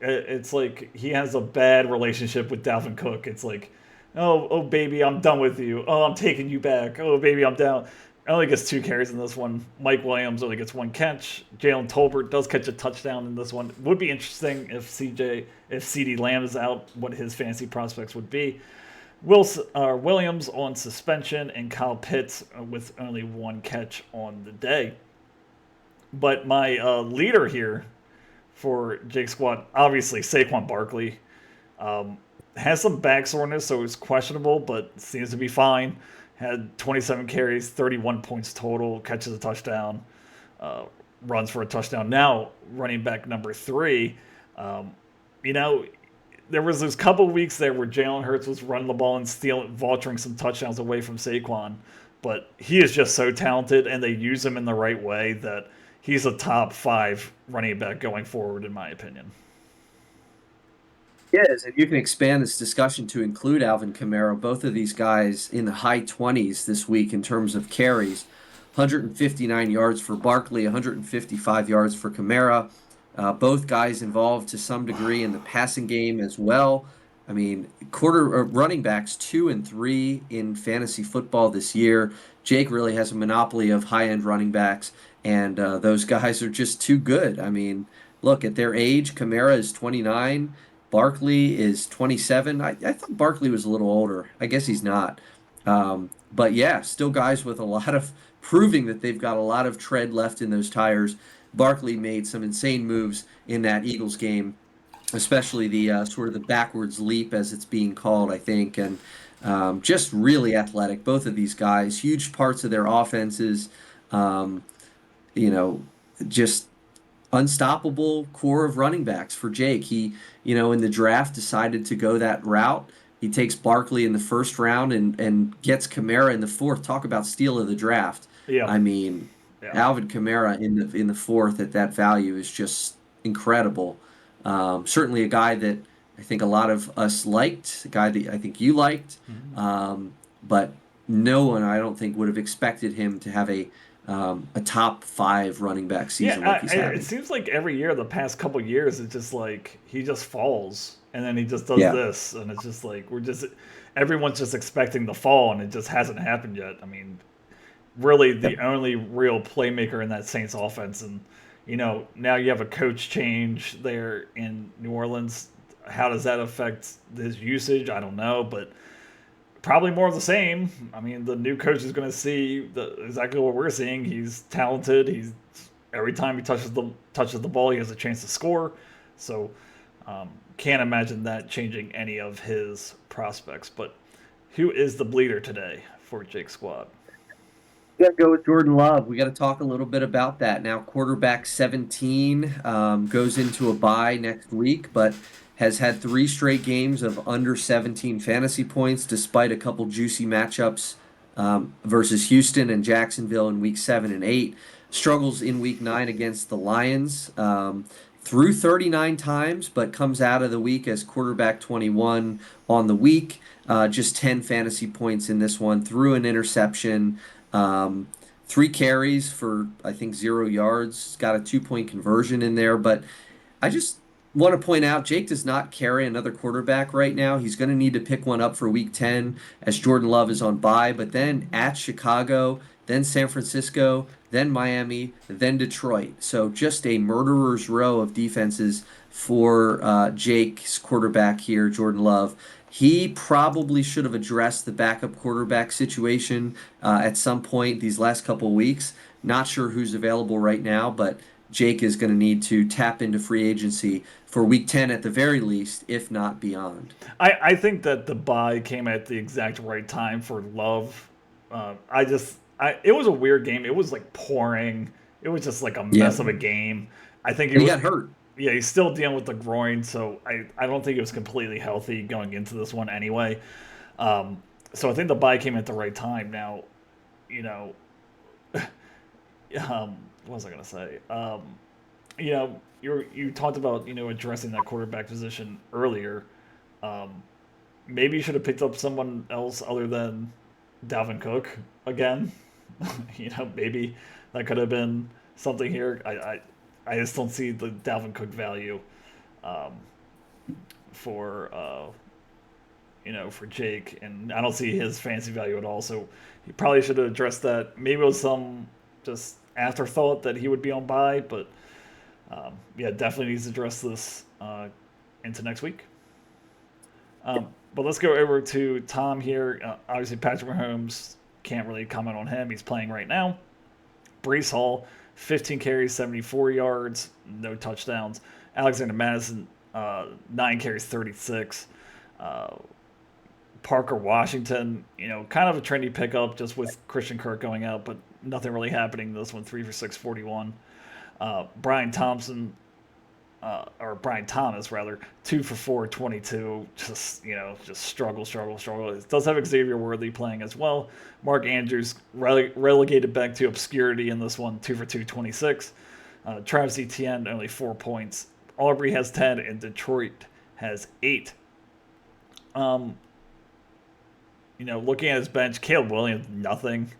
It's like he has a bad relationship with Dalvin Cook. It's like, oh baby, I'm done with you. Oh, I'm taking you back. Oh baby, I'm down. Only gets 2 carries in this one. Mike Williams only gets 1 catch. Jalen Tolbert does catch a touchdown in this one. Would be interesting if CeeDee Lamb is out, what his fantasy prospects would be. Williams on suspension, and Kyle Pitts with only 1 catch on the day. But my leader here for Jake's squad, obviously Saquon Barkley. Has some back soreness, so it's questionable, but seems to be fine. Had 27 carries, 31 points total, catches a touchdown, runs for a touchdown. Now, running back number 3, there was those couple weeks there where Jalen Hurts was running the ball and vulturing some touchdowns away from Saquon. But he is just so talented, and they use him in the right way that he's a top 5 running back going forward, in my opinion. Yes, and you can expand this discussion to include Alvin Kamara. Both of these guys in the high 20s this week in terms of carries. 159 yards for Barkley, 155 yards for Kamara. Both guys involved to some degree in the passing game as well. I mean, running backs 2 and 3 in fantasy football this year. Jake really has a monopoly of high-end running backs, and those guys are just too good. I mean, look at their age. Kamara is 29. Barkley is 27. I thought Barkley was a little older. I guess he's not. But yeah, still guys with a lot of proving that they've got a lot of tread left in those tires. Barkley made some insane moves in that Eagles game, especially the sort of the backwards leap as it's being called, I think, and just really athletic. Both of these guys, huge parts of their offenses, um, you know, just unstoppable core of running backs for Jake. He, in the draft decided to go that route. He takes Barkley in the first round and gets Kamara in the fourth. Talk about steal of the draft. Yeah. I mean, Yeah. Alvin Kamara in the fourth at that value is just incredible. Certainly a guy that I think a lot of us liked, a guy that I think you liked, but no one I don't think would have expected him to have a top 5 running back season like he's having. It seems like every year, the past couple years, it's just like he just falls and then he just does Yeah. this, and it's just like everyone's just expecting the fall, and it just hasn't happened yet. I mean, really, the only real playmaker in that Saints offense, and now you have a coach change there in New Orleans. How does that affect his usage? I don't know, but probably more of the same. I mean, the new coach is going to see exactly what we're seeing. He's talented. He's every time he touches the ball, he has a chance to score. So, can't imagine that changing any of his prospects. But who is the bleeder today for Jake's squad? We got to go with Jordan Love. We got to talk a little bit about that. Now, quarterback 17 goes into a bye next week, but has had 3 straight games of under 17 fantasy points, despite a couple juicy matchups versus Houston and Jacksonville in week 7 and 8. Struggles in week 9 against the Lions. Threw 39 times, but comes out of the week as quarterback 21 on the week. Just 10 fantasy points in this one. Threw an interception. 3 carries for, I think, 0 yards. Got a 2-point conversion in there. But I just want to point out Jake does not carry another quarterback right now. He's going to need to pick one up for week 10 as Jordan Love is on bye. But then at Chicago, then San Francisco, then Miami, then Detroit. So just a murderer's row of defenses for Jake's quarterback here, Jordan Love. He probably should have addressed the backup quarterback situation at some point these last couple of weeks. Not sure who's available right now, but Jake is going to need to tap into free agency for week 10 at the very least, if not beyond. I think that the bye came at the exact right time for Love. It was a weird game. It was like pouring. It was just like a mess of a game. I think he got hurt. Yeah, he's still dealing with the groin, so I don't think he was completely healthy going into this one anyway. So I think the bye came at the right time. Now, what was I gonna say? You talked about addressing that quarterback position earlier. Maybe you should have picked up someone else other than Dalvin Cook again. Maybe that could have been something here. I just don't see the Dalvin Cook value for for Jake, and I don't see his fantasy value at all. So he probably should have addressed that. Maybe it was some just afterthought that he would be on bye, but yeah, definitely needs to address this into next week. But let's go over to Tom here. Obviously, Patrick Mahomes, can't really comment on him. He's playing right now. Brees Hall, 15 carries, 74 yards, no touchdowns. Alexander Madison, 9 carries, 36. Parker Washington, kind of a trendy pickup just with Christian Kirk going out, but nothing really happening. This one, 3 for 6, 41. Brian Thompson, or Brian Thomas rather, 2 for 4, 22. Just struggle. It does have Xavier Worthy playing as well. Mark Andrews relegated back to obscurity in this one, 2 for 2, 26. Travis Etienne only 4 points. Aubrey has 10, and Detroit has 8. Um, Looking at his bench, Caleb Williams nothing.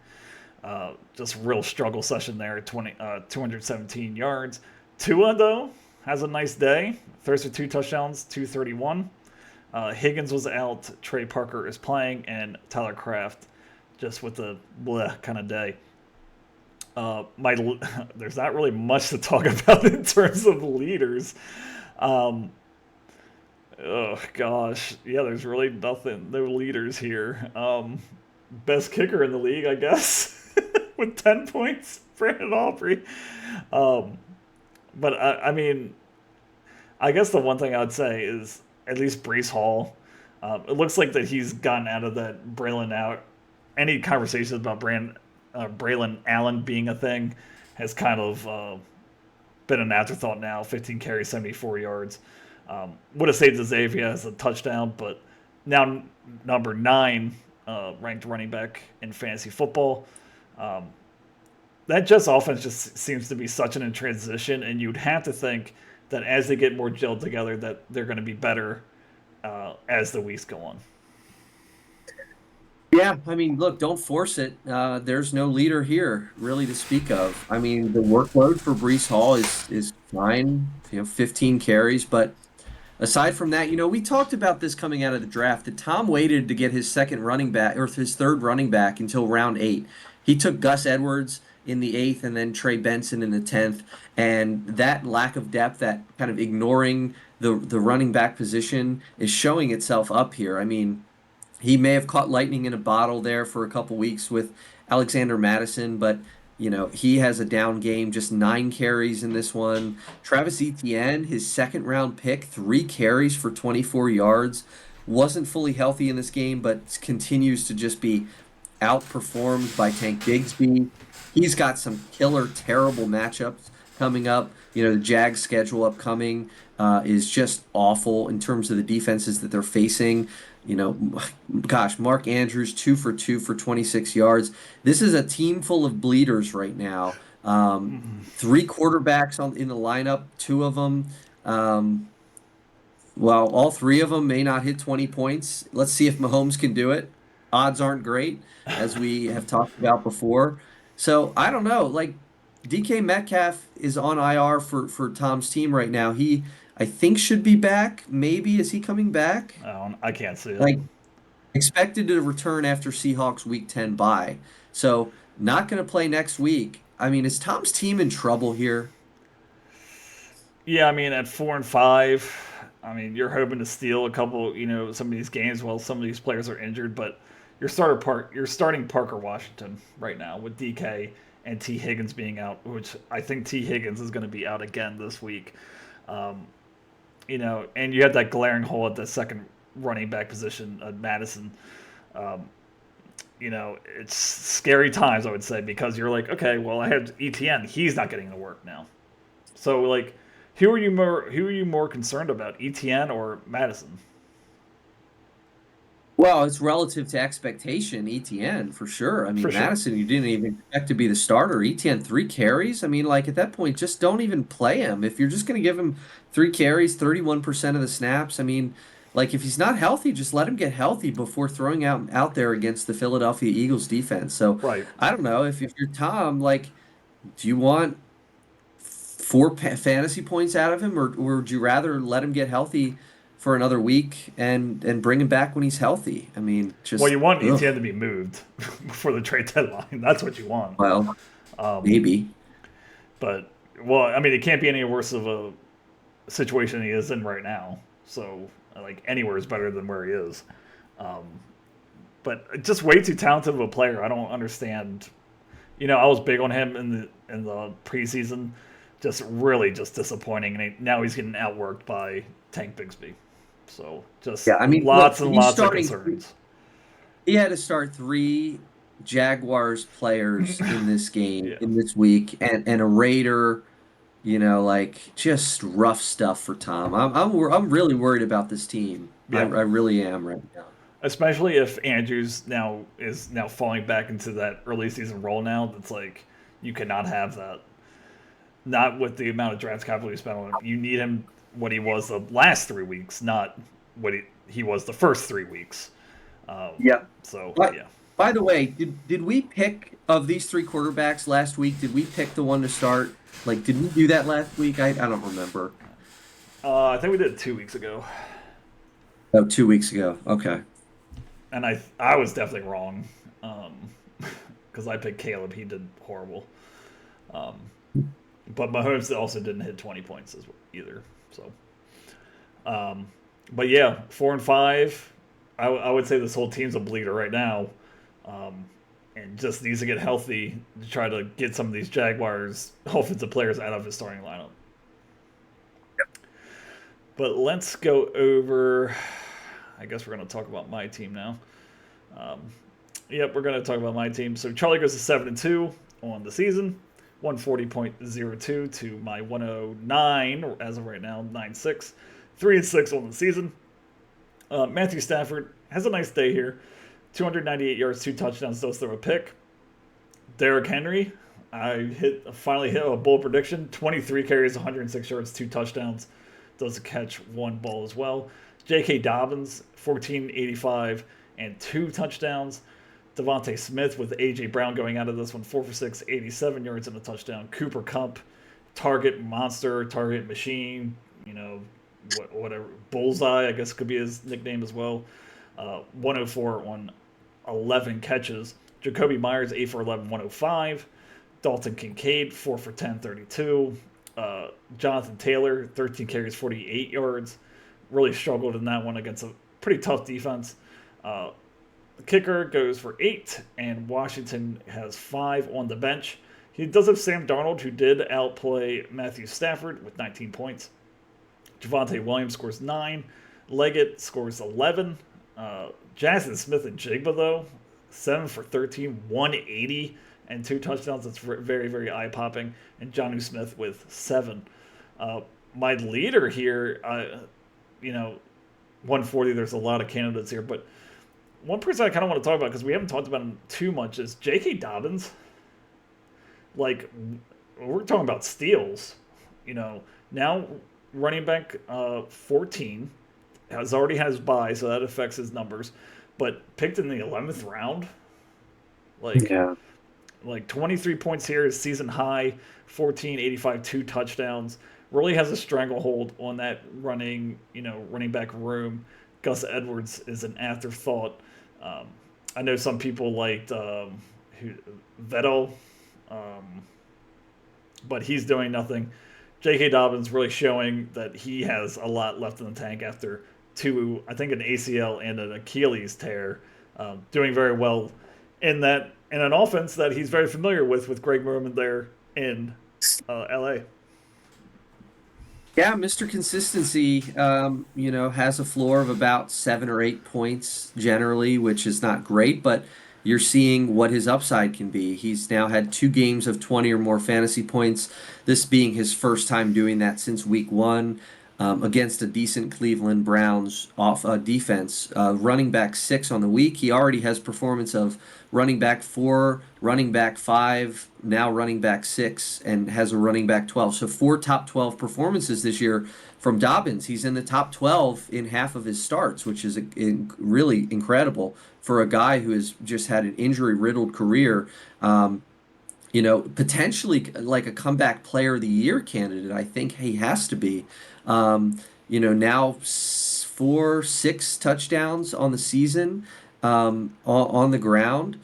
Just real struggle session there. 217 yards. Tua though has a nice day. Throws for 2 touchdowns, 231. Higgins was out. Trey Parker is playing, and Tyler Kraft just with a bleh kind of day. There's not really much to talk about in terms of leaders. Um, oh gosh, yeah, there's really nothing, no leaders here. Best kicker in the league, I guess, with 10 points, Brandon Aubrey. Um, but I mean, I guess the one thing I'd say is at least Brees Hall. It looks like that he's gotten out of that Braylon out. Any conversations about Braylon Allen being a thing has kind of been an afterthought now. 15 carries, 74 yards. Would have saved Xavier as a touchdown, but now number 9 ranked running back in fantasy football. Um, that Jets offense just seems to be such in transition, and you'd have to think that as they get more gelled together, that they're going to be better as the weeks go on. Yeah, I mean, look, don't force it. There's no leader here really to speak of. I mean, the workload for Brees Hall is fine, 15 carries, but aside from that, we talked about this coming out of the draft that Tom waited to get his second running back or his third running back until round 8. He took Gus Edwards in the 8th and then Trey Benson in the 10th, and that lack of depth, that kind of ignoring the running back position is showing itself up here. I mean, he may have caught lightning in a bottle there for a couple weeks with Alexander Madison, but he has a down game, just 9 carries in this one. Travis Etienne, his second round pick, 3 carries for 24 yards. Wasn't fully healthy in this game, but continues to just be outperformed by Tank Bigsby. He's got some killer, terrible matchups coming up. The Jags schedule upcoming is just awful in terms of the defenses that they're facing. Gosh, Mark Andrews 2 for 2 for 26 yards. This is a team full of bleeders right now. 3 quarterbacks in the lineup, 2 of them. Well, all 3 of them may not hit 20 points. Let's see if Mahomes can do it. Odds aren't great, as we have talked about before. So I don't know. Like DK Metcalf is on IR for Tom's team right now. He, I think, should be back. Maybe is he coming back? I can't see it. Like expected to return after Seahawks Week 10 bye. So not going to play next week. I mean, is Tom's team in trouble here? Yeah, I mean, at 4-5, I mean, you're hoping to steal a couple, some of these games while some of these players are injured, but you're starting Parker Washington right now with DK and T Higgins being out, which I think T Higgins is going to be out again this week. And you have that glaring hole at the second running back position, Madison. It's scary times, I would say, because you're like, okay, well, I have ETN, he's not getting to work now. So, like, who are you more concerned about, ETN or Madison? Well, it's relative to expectation, ETN, for sure. I mean, For sure. Madison, you didn't even expect to be the starter. ETN, 3 carries. I mean, like, at that point, just don't even play him. If you're just going to give him 3 carries, 31% of the snaps, I mean, like, if he's not healthy, just let him get healthy before throwing out there against the Philadelphia Eagles defense. So, Right. I don't know. If you're Tom, like, do you want 4 fantasy points out of him, or would you rather let him get healthy for another week and bring him back when he's healthy? I mean, Well, just you want ugh. ETN to be moved before the trade deadline. That's what you want. Well, Um, maybe. but, well, I mean, it can't be any worse of a situation he is in right now. So, like, anywhere is better than where he is. Um, but just way too talented of a player. I don't understand. I was big on him in the preseason. Just really just disappointing, and now he's getting outworked by Tank Bigsby. So just Yeah, I mean, look, lots and lots of concerns. he had to start 3 Jaguars players in this game, Yeah. in this week, and a Raider, Like just rough stuff for Tom. I'm really worried about this team. I Yeah, really am right now. especially if Andrews now is now falling back into that early season role now. That's like you cannot have that. Not with the amount of draft capital you spent on him. You need him what he was the last 3 weeks, not what he was the first 3 weeks. Um, Yeah. so But yeah, by the way, did we pick of these three quarterbacks last week? Did we pick the one to start? Like, did we do that last week? I don't remember. I think we did it 2 weeks ago, Oh, 2 weeks ago. Okay. and I was definitely wrong because I picked Caleb. He did horrible. Um, but Mahomes also didn't hit 20 points as well either. So, um, but yeah, 4-5. I would say this whole team's a bleeder right now, um, and just needs to get healthy to try to get some of these Jaguars offensive players out of his starting lineup. But let's go over. I guess we're going to talk about my team now. Um, yep, we're going to talk about my team. So Charlie goes to 7-2 on the season, 140.02 to my 109 as of right now, 9-6, 3-6 on the season. Matthew Stafford has a nice day here, 298 yards, 2 touchdowns, does throw a pick. Derrick Henry, I finally hit a bold prediction, 23 carries, 106 yards, 2 touchdowns, does catch one ball as well. J.K. Dobbins, 1485 and 2 touchdowns. Devontae Smith with A.J. Brown going out of this one, 4 for 6, 87 yards and a touchdown. Cooper Kupp, target monster, target machine, whatever. Bullseye, I guess could be his nickname as well. 104 on 11 catches. Jacoby Myers, 8 for 11, 105. Dalton Kincaid, 4 for 10, 32. Jonathan Taylor, 13 carries, 48 yards. Really struggled in that one against a pretty tough defense. The kicker goes for 8, and Washington has 5 on the bench. He does have Sam Darnold, who did outplay Matthew Stafford with 19 points. Javonte Williams scores 9. Leggett scores 11. Jackson Smith and Jigba, though, 7 for 13, 180, and 2 touchdowns. That's very, very eye popping. And Jonnu Smith with 7. My leader here, 140, there's a lot of candidates here, but one person I kind of want to talk about because we haven't talked about him too much is J.K. Dobbins. Like, we're talking about steals. Now running back 14 has already had his bye, so that affects his numbers. But picked in the 11th round, like Yeah. like 23 points here is season high, 1485, 2 touchdowns. Really has a stranglehold on that running back room. Gus Edwards is an afterthought. Um, I know some people liked Vettel, um, but he's doing nothing. J.K. Dobbins really showing that he has a lot left in the tank after I think an ACL and an Achilles tear, doing very well in an offense that he's very familiar with Greg Roman there in L.A. Yeah, Mr. Consistency, has a floor of about 7 or 8 points generally, which is not great, but you're seeing what his upside can be. He's now had 2 games of 20 or more fantasy points, this being his first time doing that since week one. Against a decent Cleveland Browns off defense. Running back 6 on the week. He already has performance of running back 4, running back 5, now running back 6, and has a running back 12. So 4 top 12 performances this year from Dobbins. He's in the top 12 in half of his starts, which is really incredible for a guy who has just had an injury riddled career. Potentially like a comeback player of the year candidate. I think he has to be. Now 4, 6 touchdowns on the season, on the ground.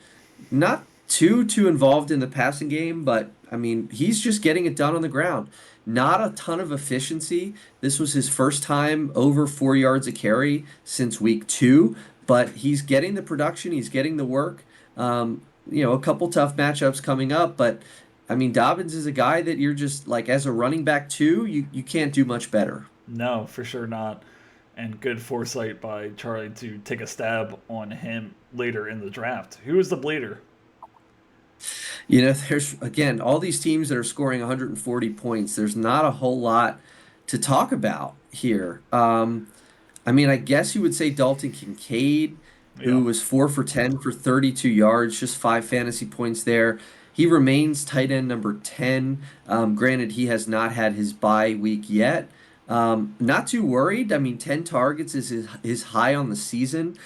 Not too involved in the passing game, but I mean, he's just getting it done on the ground. Not a ton of efficiency. This was his first time over 4 yards a carry since week 2, but he's getting the production, he's getting the work. A couple tough matchups coming up, but I mean, Dobbins is a guy that you're just like as a running back too, you can't do much better. No, for sure not. And good foresight by Charlie to take a stab on him later in the draft. Who is the bleeder? There's again all these teams that are scoring 140 points. There's not a whole lot to talk about here. I mean, I guess you would say Dalton Kincaid, Yeah. who was 4 for 10 for 32 yards, just 5 fantasy points there. He remains tight end number 10. Granted, he has not had his bye week yet. Not too worried. I mean, 10 targets is high on the season.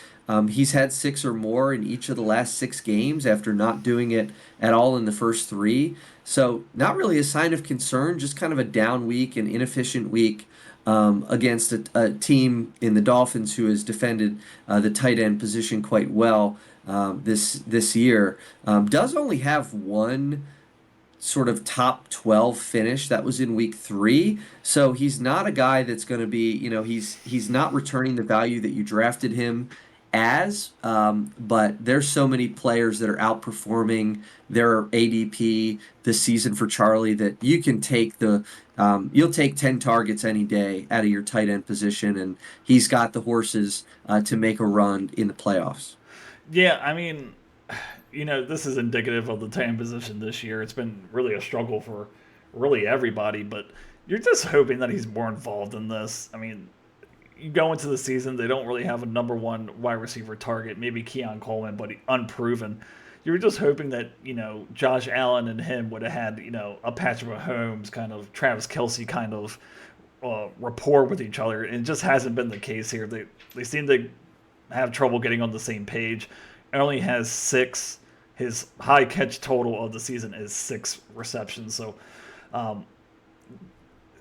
He's had six or more in each of the last 6 games after not doing it at all in the first three. So, not really a sign of concern, just kind of a down week, an inefficient week against a team in the Dolphins who has defended the tight end position quite well this year. Does only have one sort of top 12 finish. That was in week 3. So he's not a guy that's going to be, he's not returning the value that you drafted him as. But there's so many players that are outperforming their ADP this season for Charlie that you can take you'll take 10 targets any day out of your tight end position, and he's got the horses to make a run in the playoffs. Yeah, I mean, this is indicative of the tight end position this year. It's been really a struggle for really everybody, but you're just hoping that he's more involved in this. I mean, you go into the season, they don't really have a number one wide receiver target, maybe Keon Coleman, but unproven. You were just hoping that, Josh Allen and him would have had, a Patrick Mahomes kind of, Travis Kelsey kind of rapport with each other. And it just hasn't been the case here. They seem to have trouble getting on the same page. It only has 6. His high catch total of the season is 6 receptions. So, um,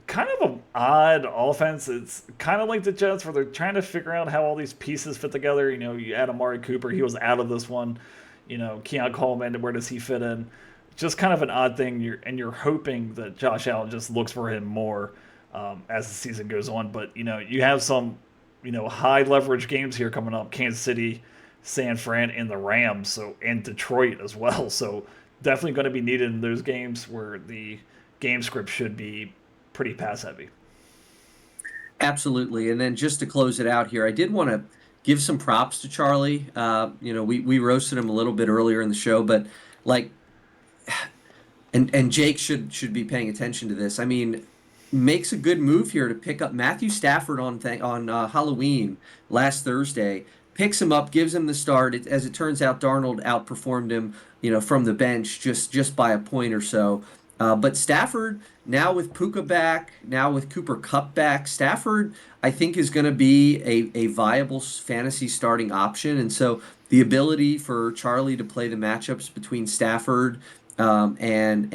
kind of an odd offense. It's kind of like the Jets, where they're trying to figure out how all these pieces fit together. You add Amari Cooper, he was out of this one. Keon Coleman, where does he fit in? Just kind of an odd thing. You're hoping that Josh Allen just looks for him more as the season goes on. But you have some high leverage games here coming up: Kansas City, San Fran, and the Rams. And Detroit as well. So definitely going to be needed in those games where the game script should be pretty pass heavy. Absolutely. And then just to close it out here, I did want to give some props to Charlie. We roasted him a little bit earlier in the show, but like, and Jake should be paying attention to this. I mean, makes a good move here to pick up Matthew Stafford on Halloween last Thursday. Picks him up, gives him the start. As it turns out, Darnold outperformed him, from the bench just by a point or so. But Stafford, now with Puka back, now with Cooper Kupp back, Stafford, I think, is going to be a viable fantasy starting option. And so the ability for Charlie to play the matchups between Stafford and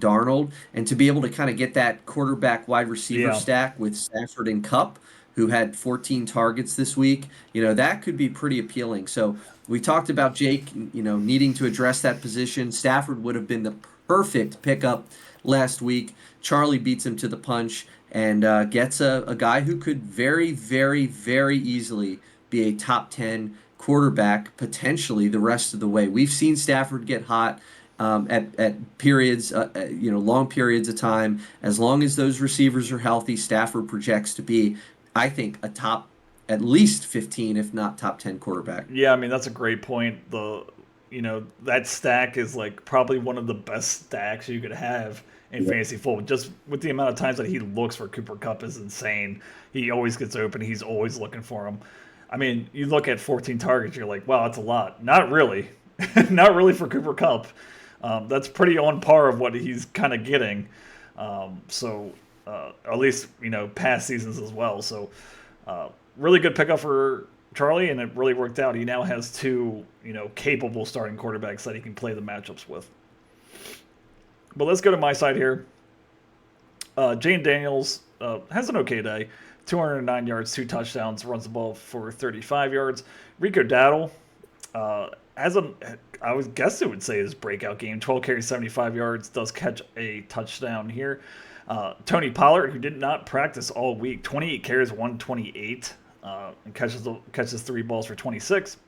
Darnold, and to be able to kind of get that quarterback wide receiver Yeah. stack with Stafford and Kupp, who had 14 targets this week, that could be pretty appealing. So we talked about Jake, needing to address that position. Stafford would have been the perfect pickup last week. Charlie beats him to the punch and gets a guy who could very, very, very easily be a top 10 quarterback potentially the rest of the way. We've seen Stafford get hot at periods, long periods of time. As long as those receivers are healthy, Stafford projects to be, I think, a top at least 15, if not top 10 quarterback. Yeah, I mean that's a great point. That stack is like probably one of the best stacks you could have in Yeah. fantasy football. Just with the amount of times that he looks for Cooper Kupp is insane. He always gets open. He's always looking for him. I mean, you look at 14 targets, you're like, wow, that's a lot. Not really, not really for Cooper Kupp. That's pretty on par of what he's kind of getting. At least past seasons as well. So really good pickup for Charlie, and it really worked out. He now has 2 capable starting quarterbacks that he can play the matchups with. But let's go to my side here. Jane Daniels has an okay day. 209 yards, 2 touchdowns, runs the ball for 35 yards. Rico Dowdle has I would guess it would say his breakout game. 12 carries, 75 yards, does catch a touchdown here. Tony Pollard, who did not practice all week, 28 carries, 128, and catches 3 balls for 26.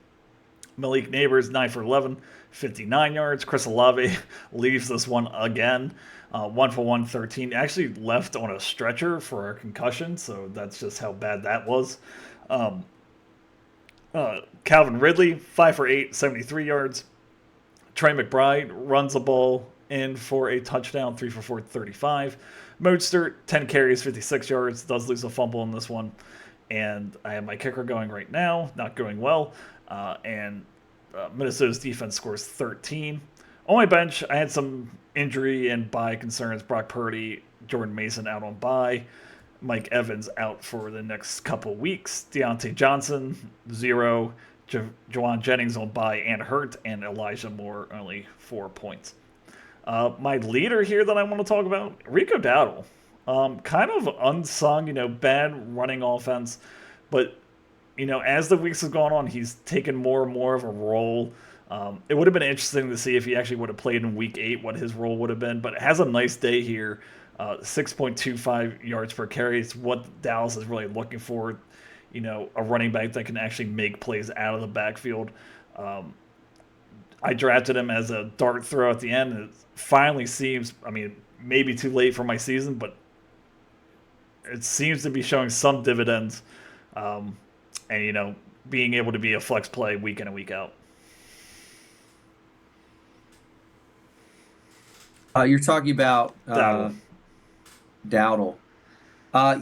Malik Neighbors, 9 for 11, 59 yards. Chris Olave leaves this one again. 1 for 113. Actually left on a stretcher for a concussion, so that's just how bad that was. Calvin Ridley, 5 for 8, 73 yards. Trey McBride runs the ball in for a touchdown, 3 for 4, 35. Mostert, 10 carries, 56 yards, does lose a fumble in this one. And I have my kicker going right now, not going well. And Minnesota's defense scores 13. On my bench, I had some injury and bye concerns. Brock Purdy, Jordan Mason out on bye. Mike Evans out for the next couple weeks. Deontay Johnson, 0. Jawan Jennings on bye and hurt. And Elijah Moore, only 4 points. My leader here that I want to talk about, Rico Dowdle. Kind of unsung, bad running offense. But, as the weeks have gone on, he's taken more and more of a role. It would have been interesting to see if he actually would have played in week 8, what his role would have been. But it has a nice day here. 6.25 yards per carry. It's what Dallas is really looking for. A running back that can actually make plays out of the backfield. I drafted him as a dart throw at the end. And it finally seems, maybe too late for my season, but it seems to be showing some dividends. And, being able to be a flex play week in and week out. You're talking about Dowdle. Dowdle.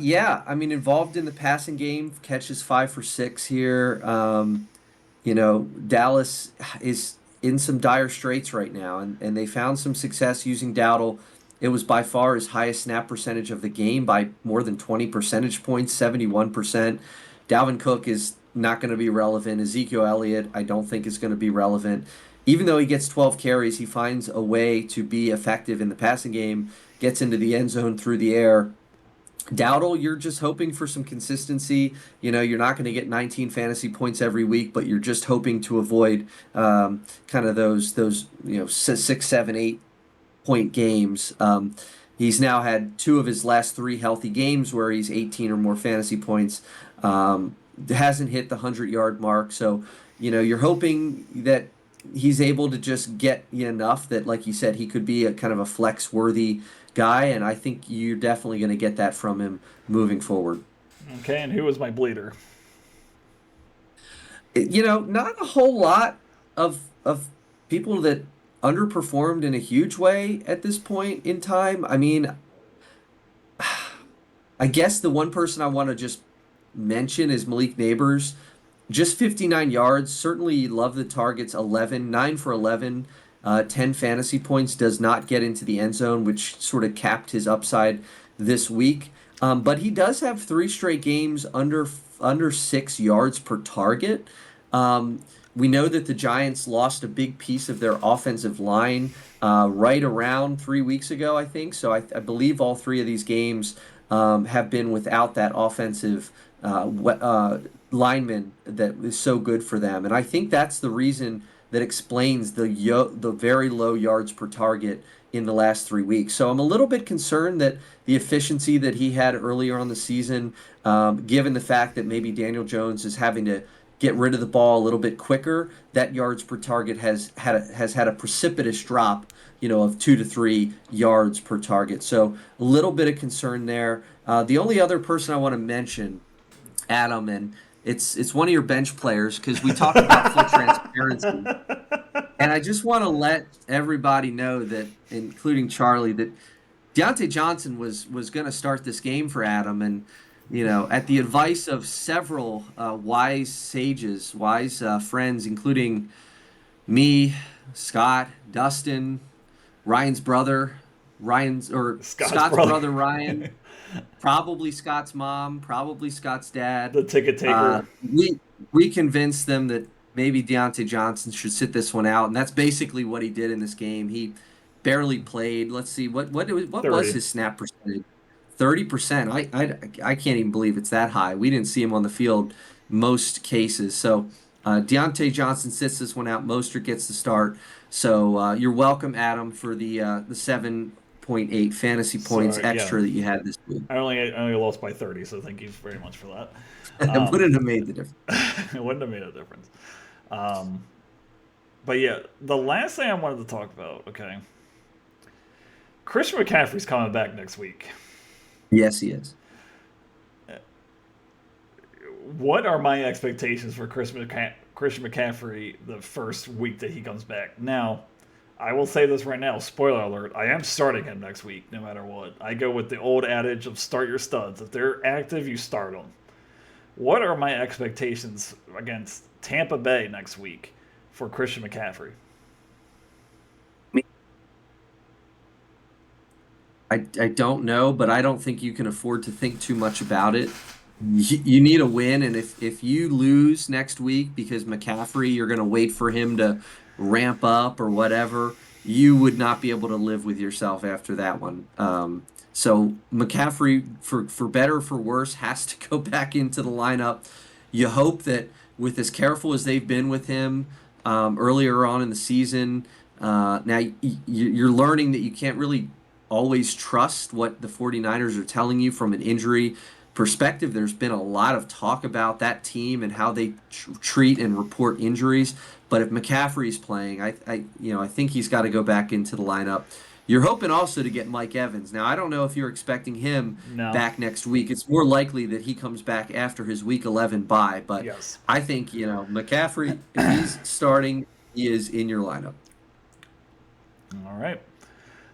Yeah, involved in the passing game, catches 5 for 6 here. Dallas is in some dire straits right now, and they found some success using Dowdle. It was by far his highest snap percentage of the game by more than 20 percentage points, 71%. Dalvin Cook is not going to be relevant. Ezekiel Elliott, I don't think is going to be relevant. Even though he gets 12 carries, he finds a way to be effective in the passing game, gets into the end zone through the air. Dowdle, you're just hoping for some consistency. You're not going to get 19 fantasy points every week, but you're just hoping to avoid kind of those 6, 7, 8 point games. He's now had 2 of his last 3 healthy games where he's 18 or more fantasy points. Hasn't hit the 100-yard mark, so you're hoping that he's able to just get enough that, like you said, he could be a kind of a flex-worthy guy, and I think you're definitely going to get that from him moving forward. Okay, and who was my bleeder? Not a whole lot of people that underperformed in a huge way at this point in time. I guess the one person I want to just mention is Malik Neighbors. Just 59 yards. Certainly love the targets. 9 for 11. 10 fantasy points, does not get into the end zone, which sort of capped his upside this week. But he does have 3 straight games under 6 yards per target. We know that the Giants lost a big piece of their offensive line right around 3 weeks ago, I think. So I believe all 3 of these games have been without that offensive lineman that is so good for them. And I think that's the reason that explains the very low yards per target in the last 3 weeks. So I'm a little bit concerned that the efficiency that he had earlier on the season, given the fact that maybe Daniel Jones is having to get rid of the ball a little bit quicker, that yards per target has had a precipitous drop, of 2 to 3 yards per target. So a little bit of concern there. The only other person I want to mention, Adam, and it's one of your bench players because we talked about full transparency. And I just want to let everybody know that, including Charlie, that Deontay Johnson was going to start this game for Adam. And, at the advice of several wise sages, wise friends, including me, Scott, Dustin, Ryan's brother, Scott's brother Ryan, probably Scott's mom, probably Scott's dad. The ticket taker. We convinced them that maybe Deontay Johnson should sit this one out, and that's basically what he did in this game. He barely played. Let's see, what was his snap percentage? 30%. I can't even believe it's that high. We didn't see him on the field most cases. So Deontay Johnson sits this one out. Mostert gets the start. So you're welcome, Adam, for the 7.8 fantasy points extra that you had this week. I only lost by 30, so thank you very much for that. It wouldn't have made the difference. It wouldn't have made a difference. But yeah, the last thing I wanted to talk about, okay. Christian McCaffrey's coming back next week. Yes, he is. What are my expectations for Christian McCaffrey the first week that he comes back? Now, I will say this right now, spoiler alert, I am starting him next week, no matter what. I go with the old adage of start your studs. If they're active, you start them. What are my expectations against Tampa Bay next week for Christian McCaffrey? I don't know, but I don't think you can afford to think too much about it. You need a win, and if you lose next week because McCaffrey, you're going to wait for him to ramp up or whatever, you would not be able to live with yourself after that one. So McCaffrey, for better or for worse, has to go back into the lineup. You hope that with as careful as they've been with him earlier on in the season, now you're learning that you can't really always trust what the 49ers are telling you from an injury perspective. There's been a lot of talk about that team and how they treat and report injuries. But if McCaffrey's playing, I think he's got to go back into the lineup. You're hoping also to get Mike Evans. Now, I don't know if you're expecting him No. back next week. It's more likely that he comes back after his Week 11 bye. But Yes. I think, McCaffrey, if he's starting, he is in your lineup. All right.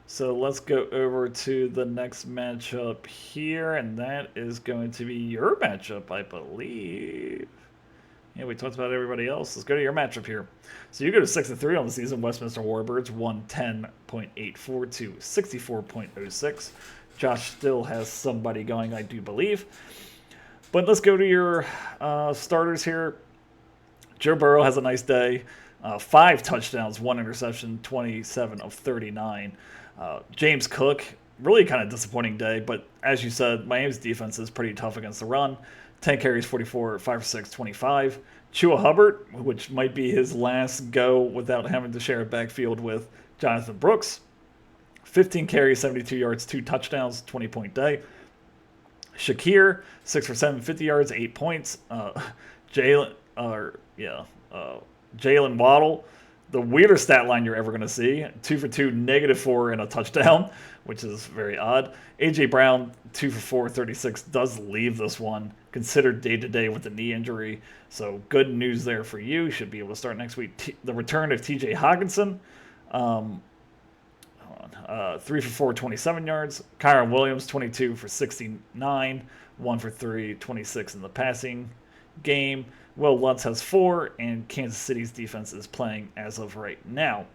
So let's go over to the next matchup here, and that is going to be your matchup, I believe. Yeah, we talked about everybody else. Let's go to your matchup here. So you go to 6-3 on the season. Westminster Warbirds 110.84 to 64.06. Josh still has somebody going, I do believe. But let's go to your starters here. Joe Burrow has a nice day. 5 touchdowns, 1 interception, 27 of 39. James Cook, really kind of disappointing day, but as you said, Miami's defense is pretty tough against the run. 10 carries, 44, 5 for 6, 25. Chua Hubbard, which might be his last go without having to share a backfield with Jonathan Brooks. 15 carries, 72 yards, 2 touchdowns, 20-point day. Shakir, 6 for 7, 50 yards, 8 points. Jalen Waddle, the weirdest stat line you're ever going to see. 2 for 2, -4, and a touchdown, which is very odd. A.J. Brown, 2 for 4, 36, does leave this one, considered day-to-day with the knee injury. So good news there for you. Should be able to start next week. The return of T.J. Hockenson, 3 for 4, 27 yards. Kyron Williams, 22 for 69, 1 for 3, 26 in the passing game. Will Lutz has 4, and Kansas City's defense is playing as of right now.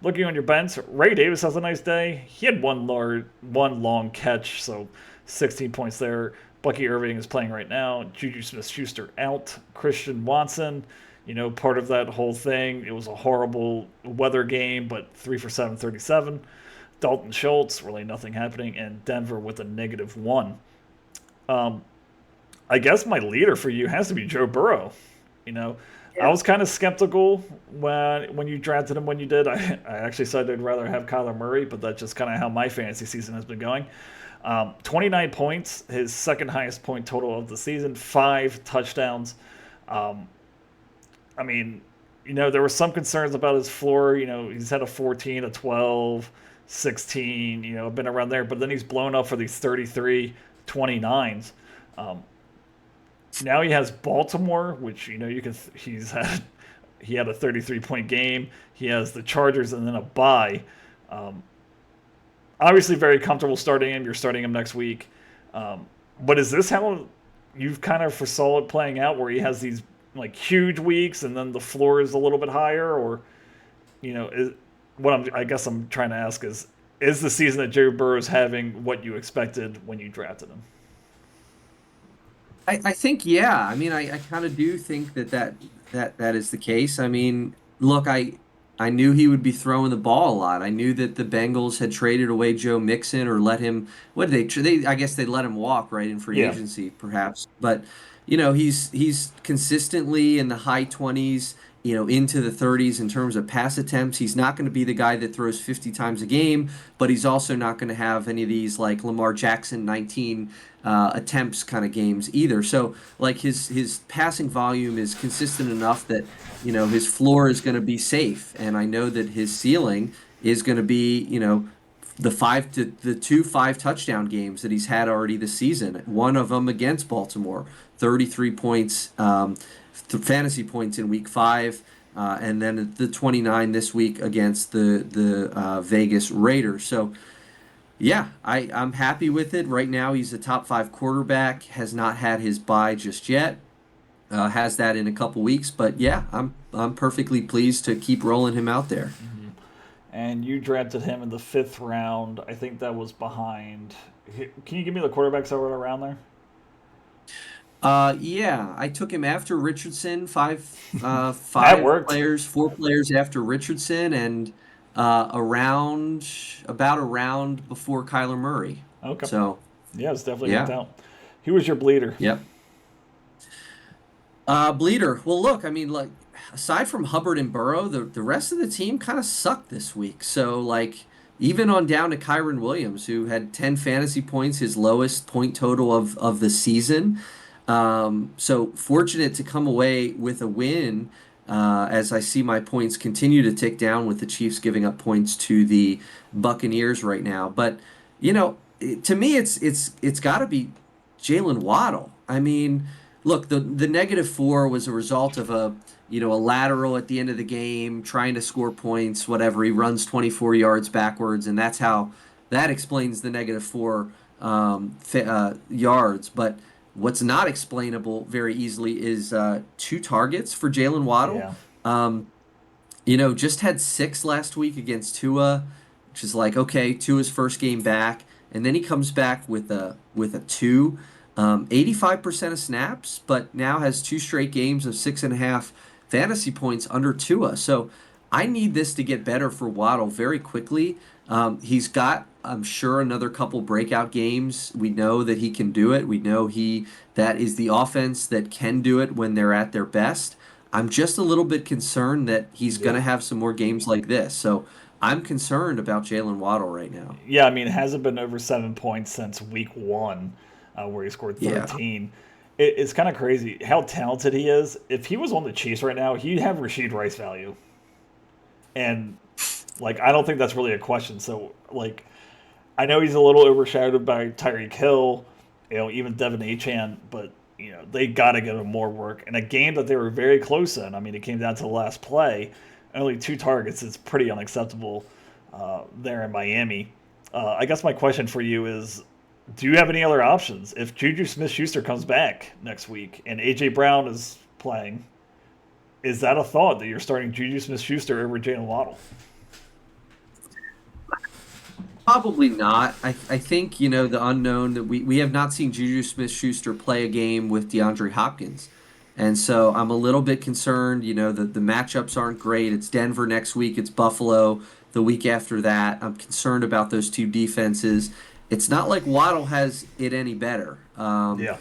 Looking on your bench, Ray Davis has a nice day. He had one long catch, so 16 points there. Bucky Irving is playing right now. Juju Smith-Schuster out. Christian Watson, part of that whole thing. It was a horrible weather game, but 3 for 7, 37. Dalton Schultz, really nothing happening, and Denver with a -1. I guess my leader for you has to be Joe Burrow. I was kind of skeptical when you drafted him when you did. I actually said I'd rather have Kyler Murray, but that's just kind of how my fantasy season has been going. 29 points, his second highest point total of the season, 5 touchdowns. There were some concerns about his floor. He's had a 14, a 12, 16, been around there, but then he's blown up for these 33 29s. Now he has Baltimore, which he had a 33-point game. He has the Chargers and then a bye. Obviously, very comfortable starting him. You're starting him next week. But is this how you've kind of foresaw it playing out, where he has these huge weeks and then the floor is a little bit higher, or I guess I'm trying to ask is the season that Joe Burrow is having what you expected when you drafted him? I think, yeah. I kind of do think that is the case. Look, I knew he would be throwing the ball a lot. I knew that the Bengals had traded away Joe Mixon or let him. What did they? I guess they let him walk right in free Yeah. agency, perhaps. But he's consistently in the high 20s. Into the 30s in terms of pass attempts. He's not going to be the guy that throws 50 times a game, but he's also not going to have any of these like Lamar Jackson 19 attempts kind of games either. So his passing volume is consistent enough that his floor is going to be safe, and I know that his ceiling is going to be the 2 5 touchdown games that he's had already this season. One of them against Baltimore, 33 points. Fantasy points in week 5. and then the 29 this week against the Vegas Raiders. So yeah, I'm happy with it. Right now, he's a top five quarterback. Has not had his bye just yet. Has that in a couple weeks, but yeah, I'm perfectly pleased to keep rolling him out there. Mm-hmm. And you drafted him in the fifth round. I think that was behind. Can you give me the quarterbacks that were around there? Yeah, I took him after Richardson, That five worked. players, four players after Richardson, and about a round before Kyler Murray. Okay. So Yeah, it's definitely worked yeah, out. Who was your bleeder? yep. Bleeder. Well, look, I mean, like aside from Hubbard and Burrow, the rest of the team kind of sucked this week. So like even on down to Kyron Williams, who had 10 fantasy points, his lowest point total of the season. So fortunate to come away with a win. As I see my points continue to tick down with the Chiefs giving up points to the Buccaneers right now. But to me, it's got to be Jalen Waddle. I mean, look, the -4 was a result of a lateral at the end of the game, trying to score points, whatever. He runs 24 yards backwards, and that explains the -4 yards. But what's not explainable very easily is two targets for Jalen Waddle. Yeah. Um, just had six last week against Tua, which is like, okay, Tua's first game back, and then he comes back with a two. 85% of snaps, but now has two straight games of 6.5 fantasy points under Tua. So I need this to get better for Waddle very quickly. He's got, I'm sure, another couple breakout games. We know that he can do it. We know that is the offense that can do it when they're at their best. I'm just a little bit concerned that he's going Yeah. to have some more games like this. So I'm concerned about Jalen Waddle right now. Yeah, I mean, it hasn't been over 7 points since week one, where he scored Yeah. 13. It's kind of crazy how talented he is. If he was on the Chiefs right now, he'd have Rashid Rice value. And, like, I don't think that's really a question. So, like, I know he's a little overshadowed by Tyreek Hill, even Devin Achan, but, they got to give him more work. In a game that they were very close in, I mean, it came down to the last play, only two targets is pretty unacceptable there in Miami. I guess my question for you is, do you have any other options? If Juju Smith-Schuster comes back next week and A.J. Brown is playing, is that a thought that you're starting Juju Smith-Schuster over Jalen Waddle? Probably not. I think, the unknown that we have not seen Juju Smith-Schuster play a game with DeAndre Hopkins. And so I'm a little bit concerned, that the matchups aren't great. It's Denver next week, it's Buffalo the week after that. I'm concerned about those two defenses. It's not like Waddle has it any better. Yeah.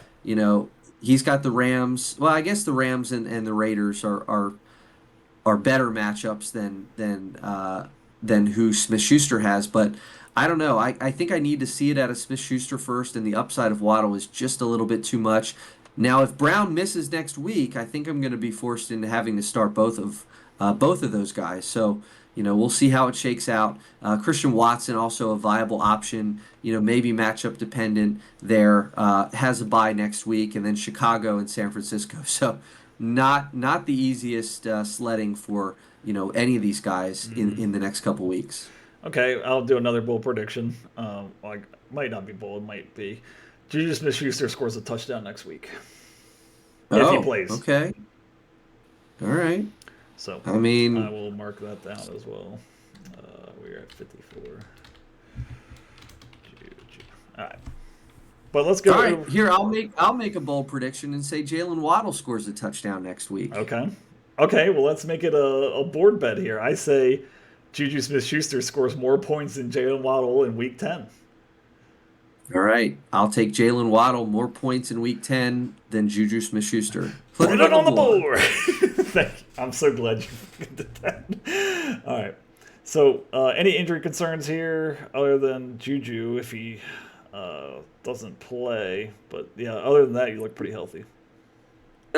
He's got the Rams. Well, I guess the Rams and the Raiders are better matchups than who Smith Schuster has. But I don't know. I think I need to see it out of Smith Schuster first, and the upside of Waddle is just a little bit too much. Now, if Brown misses next week, I think I'm going to be forced into having to start both of those guys. So we'll see how it shakes out. Christian Watson also a viable option. Maybe matchup dependent there. Has a bye next week, and then Chicago and San Francisco. So not the easiest sledding for any of these guys in the next couple weeks. Okay, I'll do another bold prediction. Like, might not be bold, might be. Juju Smith-Schuster scores a touchdown next week if he Oh, plays. okay. All right. So I mean, I will mark that down as well. We're at 54. All right, but let's go. all right. Here, I'll make a bold prediction and say Jalen Waddle scores a touchdown next week. Okay. Okay, well, let's make it a board bet here. I say Juju Smith-Schuster scores more points than Jalen Waddle in Week 10. All right. I'll take Jalen Waddle more points in Week 10 than Juju Smith-Schuster. Put it on the board. Thank you. I'm so glad you did that. All right. So, any injury concerns here other than Juju if he doesn't play? But yeah, other than that, you look pretty healthy.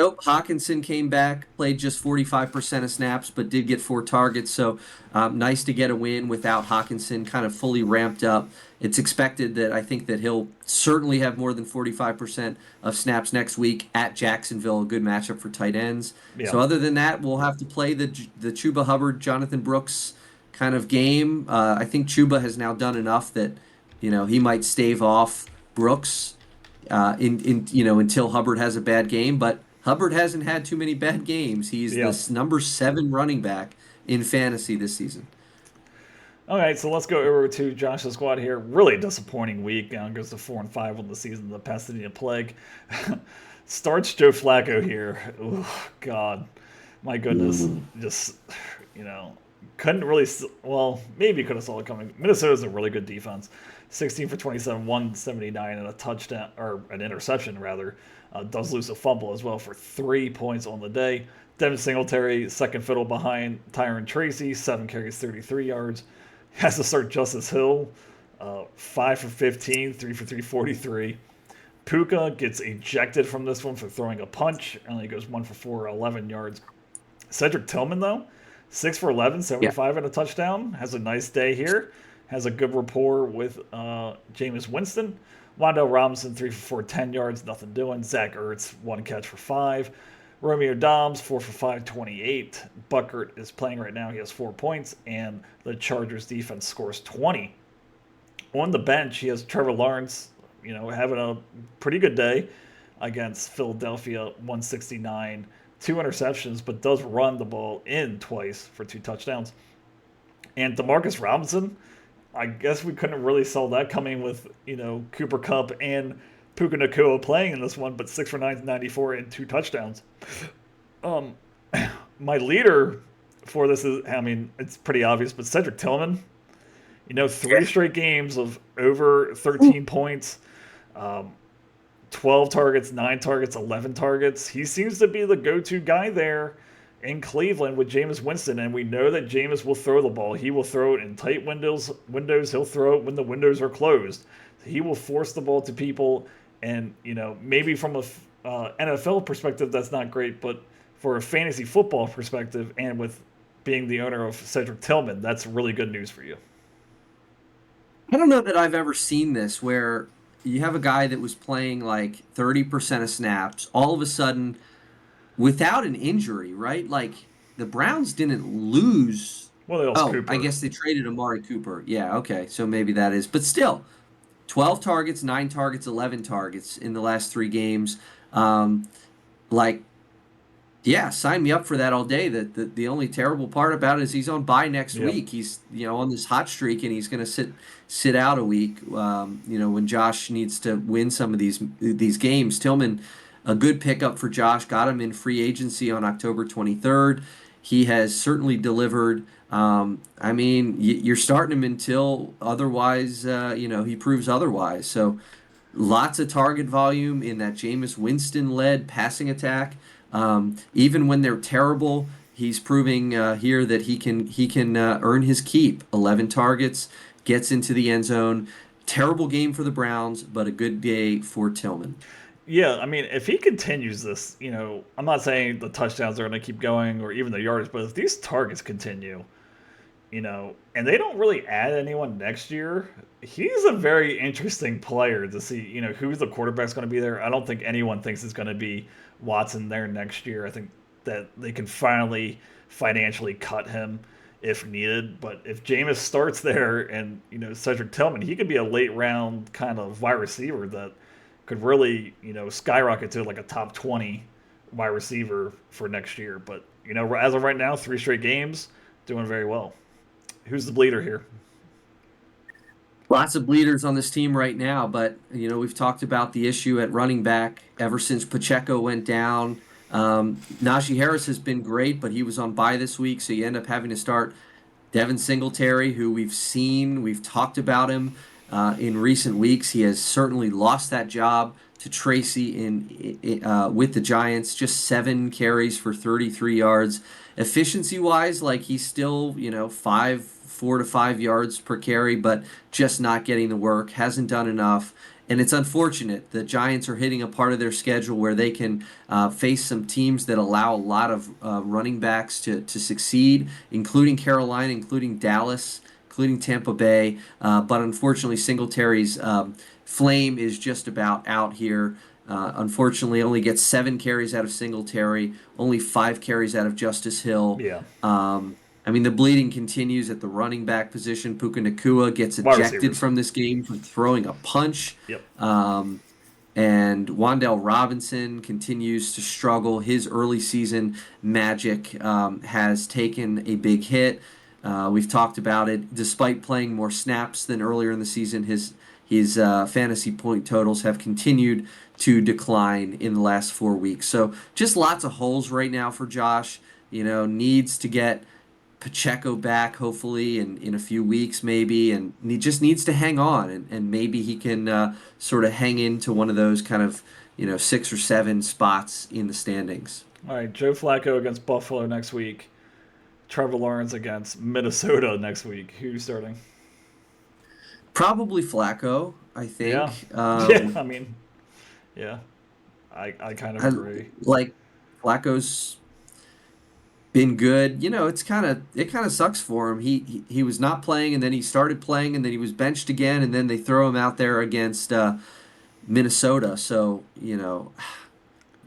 Nope, Hawkinson came back, played just 45% of snaps, but did get 4 targets. So nice to get a win without Hawkinson kind of fully ramped up. It's expected that I think that he'll certainly have more than 45% of snaps next week at Jacksonville, a good matchup for tight ends. Yeah. So other than that, we'll have to play the Chuba Hubbard, Jonathan Brooks kind of game. I think Chuba has now done enough that he might stave off Brooks in until Hubbard has a bad game. But Hubbard hasn't had too many bad games. He's Yeah. the number 7 running back in fantasy this season. All right, so let's go over to Josh's squad here. Really disappointing week. Goes to 4-5 on the season. The Pasadena Plague starts Joe Flacco here. Ooh, God, my goodness, just couldn't really. Well, maybe could have saw it coming. Minnesota's a really good defense. 16 for 27, 179, and a touchdown or an interception rather. Does lose a fumble as well for 3 points on the day. Devin Singletary, second fiddle behind Tyron Tracy, 7 carries, 33 yards. Has to start Justice Hill, 5 for 15, 3 for 343. Puka gets ejected from this one for throwing a punch, and only goes 1 for 4, 11 yards. Cedric Tillman, though, 6 for 11, 75 and a touchdown. Has a nice day here. Has a good rapport with Jameis Winston. Wandale Robinson, 3 for 4, 10 yards, nothing doing. Zach Ertz, 1 catch for 5. Romeo Dobbs, 4 for 5, 28. Buckert is playing right now. He has 4 points, and the Chargers defense scores 20. On the bench, he has Trevor Lawrence, having a pretty good day against Philadelphia, 169, 2 interceptions, but does run the ball in twice for 2 touchdowns. And Demarcus Robinson, I guess we couldn't really sell that coming with, Cooper Kupp and Puka Nacua playing in this one, but 6 for 9, 94 and 2 touchdowns. My leader for this is, it's pretty obvious, but Cedric Tillman, 3 straight games of over 13 points, 12 targets, 9 targets, 11 targets. He seems to be the go-to guy there in Cleveland with Jameis Winston, and we know that Jameis will throw the ball. He will throw it in tight windows. He'll throw it when the windows are closed. He will force the ball to people, and maybe from a NFL perspective that's not great, but for a fantasy football perspective, and with being the owner of Cedric Tillman, that's really good news for you. I don't know that I've ever seen this where you have a guy that was playing like 30% of snaps all of a sudden without an injury, right? Like the Browns didn't lose. Well, they lost Cooper. I guess they traded Amari Cooper. Yeah, okay. So maybe that is. But still, 12 targets, 9 targets, 11 targets in the last 3 games. Yeah, sign me up for that all day. The only terrible part about it is he's on bye next week. He's on this hot streak, and he's going to sit out a week. When Josh needs to win some of these games. Tillman, a good pickup for Josh. Got him in free agency on October 23rd. He has certainly delivered. You're starting him until otherwise, he proves otherwise. So lots of target volume in that Jameis Winston-led passing attack. Even when they're terrible, he's proving here that he can earn his keep. 11 targets, gets into the end zone. Terrible game for the Browns, but a good day for Tillman. Yeah, if he continues this, I'm not saying the touchdowns are going to keep going or even the yardage, but if these targets continue, and they don't really add anyone next year, he's a very interesting player to see, who the quarterback's going to be there. I don't think anyone thinks it's going to be Watson there next year. I think that they can finally financially cut him if needed. But if Jameis starts there and, Cedric Tillman, he could be a late round kind of wide receiver that could really, skyrocket to like a top 20 wide receiver for next year. But, as of right now, 3 straight games, doing very well. Who's the bleeder here? Lots of bleeders on this team right now, but we've talked about the issue at running back ever since Pacheco went down. Najee Harris has been great, but he was on bye this week, so you end up having to start Devin Singletary, who we've talked about him in recent weeks. He has certainly lost that job to Tracy with the Giants. Just 7 carries for 33 yards. Efficiency-wise, he's still 4 to 5 yards per carry, but just not getting the work. Hasn't done enough. And it's unfortunate. The Giants are hitting a part of their schedule where they can face some teams that allow a lot of running backs to succeed, including Carolina, including Dallas, including Tampa Bay. But unfortunately, Singletary's flame is just about out here. Unfortunately, only gets 7 carries out of Singletary, only 5 carries out of Justice Hill. Yeah. I mean, the bleeding continues at the running back position. Puka Nakua gets Wide ejected receivers. from this game for throwing a punch. Yep. Um, and Wandale Robinson continues to struggle. His early season magic has taken a big hit. We've talked about it. Despite playing more snaps than earlier in the season, his fantasy point totals have continued to decline in the last 4 weeks. So just lots of holes right now for Josh. Needs to get Pacheco back hopefully in a few weeks maybe, and he just needs to hang on, and maybe he can sort of hang into one of those kind of 6 or 7 spots in the standings. All right, Joe Flacco against Buffalo next week. Trevor Lawrence against Minnesota next week. Who you starting? Probably Flacco, I Yeah. think. Yeah, I mean, yeah. I kind of I agree. like Flacco's been good. It kind of sucks for him. He was not playing, and then he started playing, and then he was benched again, and then they throw him out there against Minnesota. So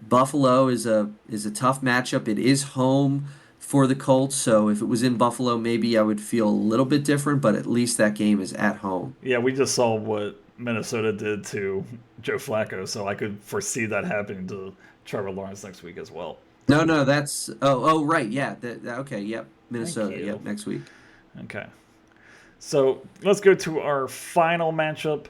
Buffalo is a tough matchup. It is home for the Colts, so if it was in Buffalo, maybe I would feel a little bit different. But at least that game is at home. Yeah, we just saw what Minnesota did to Joe Flacco, so I could foresee that happening to Trevor Lawrence next week as well. No, no, that's right, yeah, okay, yep, Thank Minnesota, you. yep, next week. Okay. So let's go to our final matchup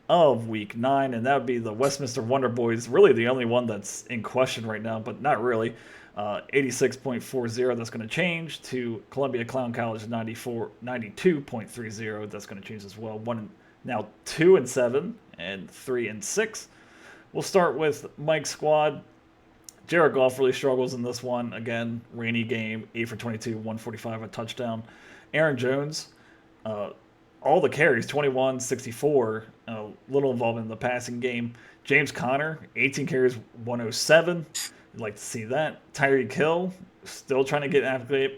of week 9, and that would be the Westminster Wonder Boys. Really the only one that's in question right now, but not really. 86.40, that's going to change to Columbia Clown College 92.30. That's going to change as well. Now 2-7 and 3-6. We'll start with Mike's squad. Jared Goff really struggles in this one. Again, rainy game, 8 for 22, 145, a touchdown. Aaron Jones, uh, all the carries, 21, 64, little involvement in the passing game. James Conner, 18 carries, 107. You'd like to see that. Tyreek Hill, still trying to get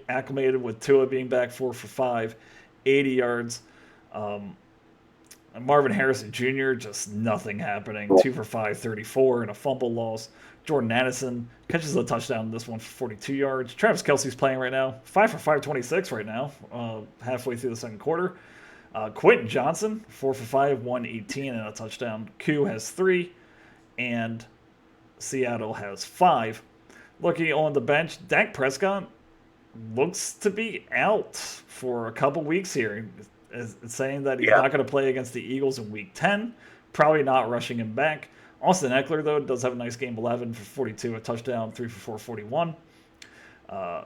acclimated with Tua being back 4 for 5, 80 yards. Um, Marvin Harrison Jr., just nothing happening. 2 for 5, 34, and a fumble loss. Jordan Addison catches a touchdown in this one for 42 yards. Travis Kelce's playing right now. 5 for 5, 26 right now, halfway through the second quarter. Quentin Johnson, 4 for 5, 118, and a touchdown. Q has 3, and Seattle has 5. Looking on the bench, Dak Prescott looks to be out for a couple weeks here. It's saying that he's not going to play against the Eagles in Week 10. Probably not rushing him back. Austin Eckler, though, does have a nice game, 11 for 42, a touchdown, 3 for 4, 41.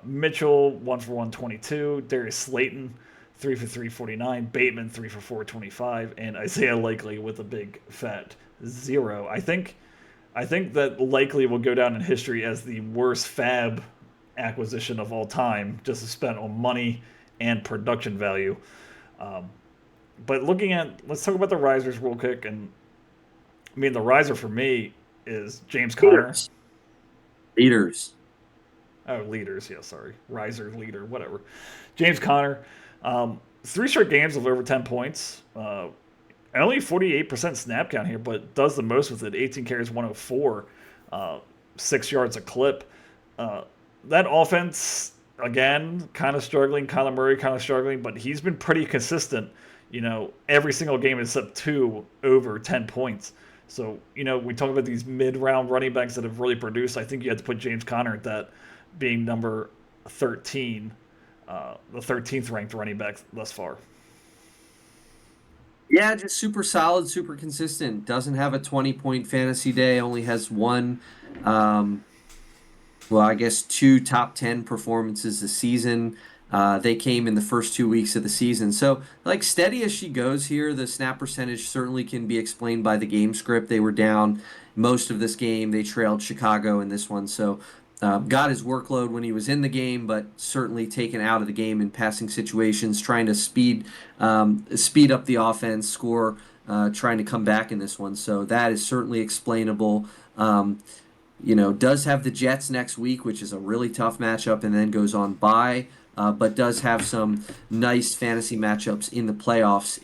Mitchell, 1 for 122. Darius Slayton, 3 for 3, 49. Bateman, 3 for 4, 25. And Isaiah Likely with a big fat 0. I think that Likely will go down in history as the worst fab acquisition of all time, just spent on money and production value. But let's talk about the risers real quick. And I mean, the riser for me is James Conner. Leaders. Oh, leaders. Yeah, sorry. Riser, leader, whatever. James Conner. 3 straight games of over 10 points. Only 48% snap count here, but does the most with it. 18 carries, 104, 6 yards a clip. That offense, again, kind of struggling. Kyler Murray kind of struggling, but he's been pretty consistent. Every single game except 2 over 10 points. So, we talk about these mid-round running backs that have really produced. I think you have to put James Conner at that, being number 13, the 13th ranked running back thus far. Yeah, just super solid, super consistent. Doesn't have a 20-point fantasy day, only has one, I guess 2 top 10 performances this season. They came in the first 2 weeks of the season. So, steady as she goes here. The snap percentage certainly can be explained by the game script. They were down most of this game. They trailed Chicago in this one. So, got his workload when he was in the game, but certainly taken out of the game in passing situations, trying to speed up the offense, score trying to come back in this one. So that is certainly explainable. Does have the Jets next week, which is a really tough matchup, and then goes on bye, but does have some nice fantasy matchups in the playoffs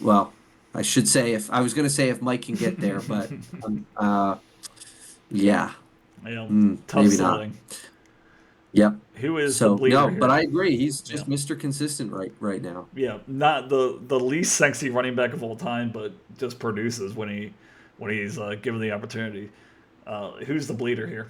well, I should say if I was going to say if Mike can get there, but yeah, Yeah, tough maybe not. sledding. Yep. Who is the So bleeder no, but here? I agree. He's Yeah. just Mr. Consistent right now. Yeah, not the least sexy running back of all time, but just produces when he's given the opportunity. Who's the bleeder here?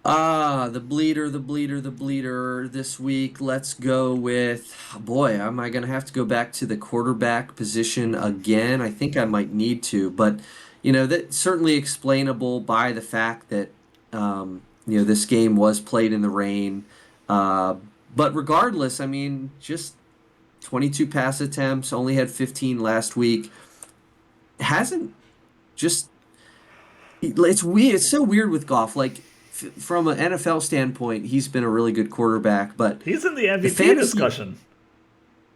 The bleeder, the bleeder this week. Let's go with, boy, am I going to have to go back to the quarterback position again? I think I might need to, but that's certainly explainable by the fact that this game was played in the rain. Uh, but regardless, I mean, just 22 pass attempts, only had 15 last week. Hasn't just it's weird. It's so weird with Goff. Like from an NFL standpoint, he's been a really good quarterback, but He's in the the MVP fantasy discussion.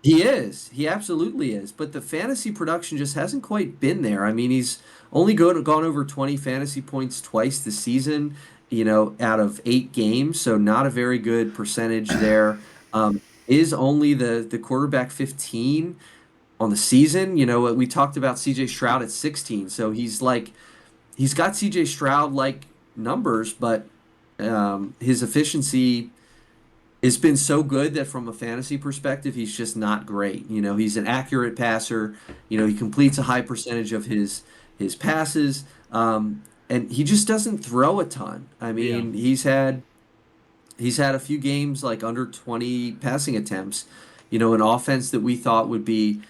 he is. He absolutely is. But the fantasy production just hasn't quite been there. I mean, he's only gone over 20 fantasy points twice this season, out of 8 games, so not a very good percentage there. Is only the quarterback 15 on the season. We talked about CJ Stroud at 16, so he's got CJ Stroud like numbers, but his efficiency has been so good that from a fantasy perspective, he's just not great. He's an accurate passer. He completes a high percentage of his passes, and he just doesn't throw a ton. I Yeah. mean, he's had a few games like under 20 passing attempts. An offense that we thought would be,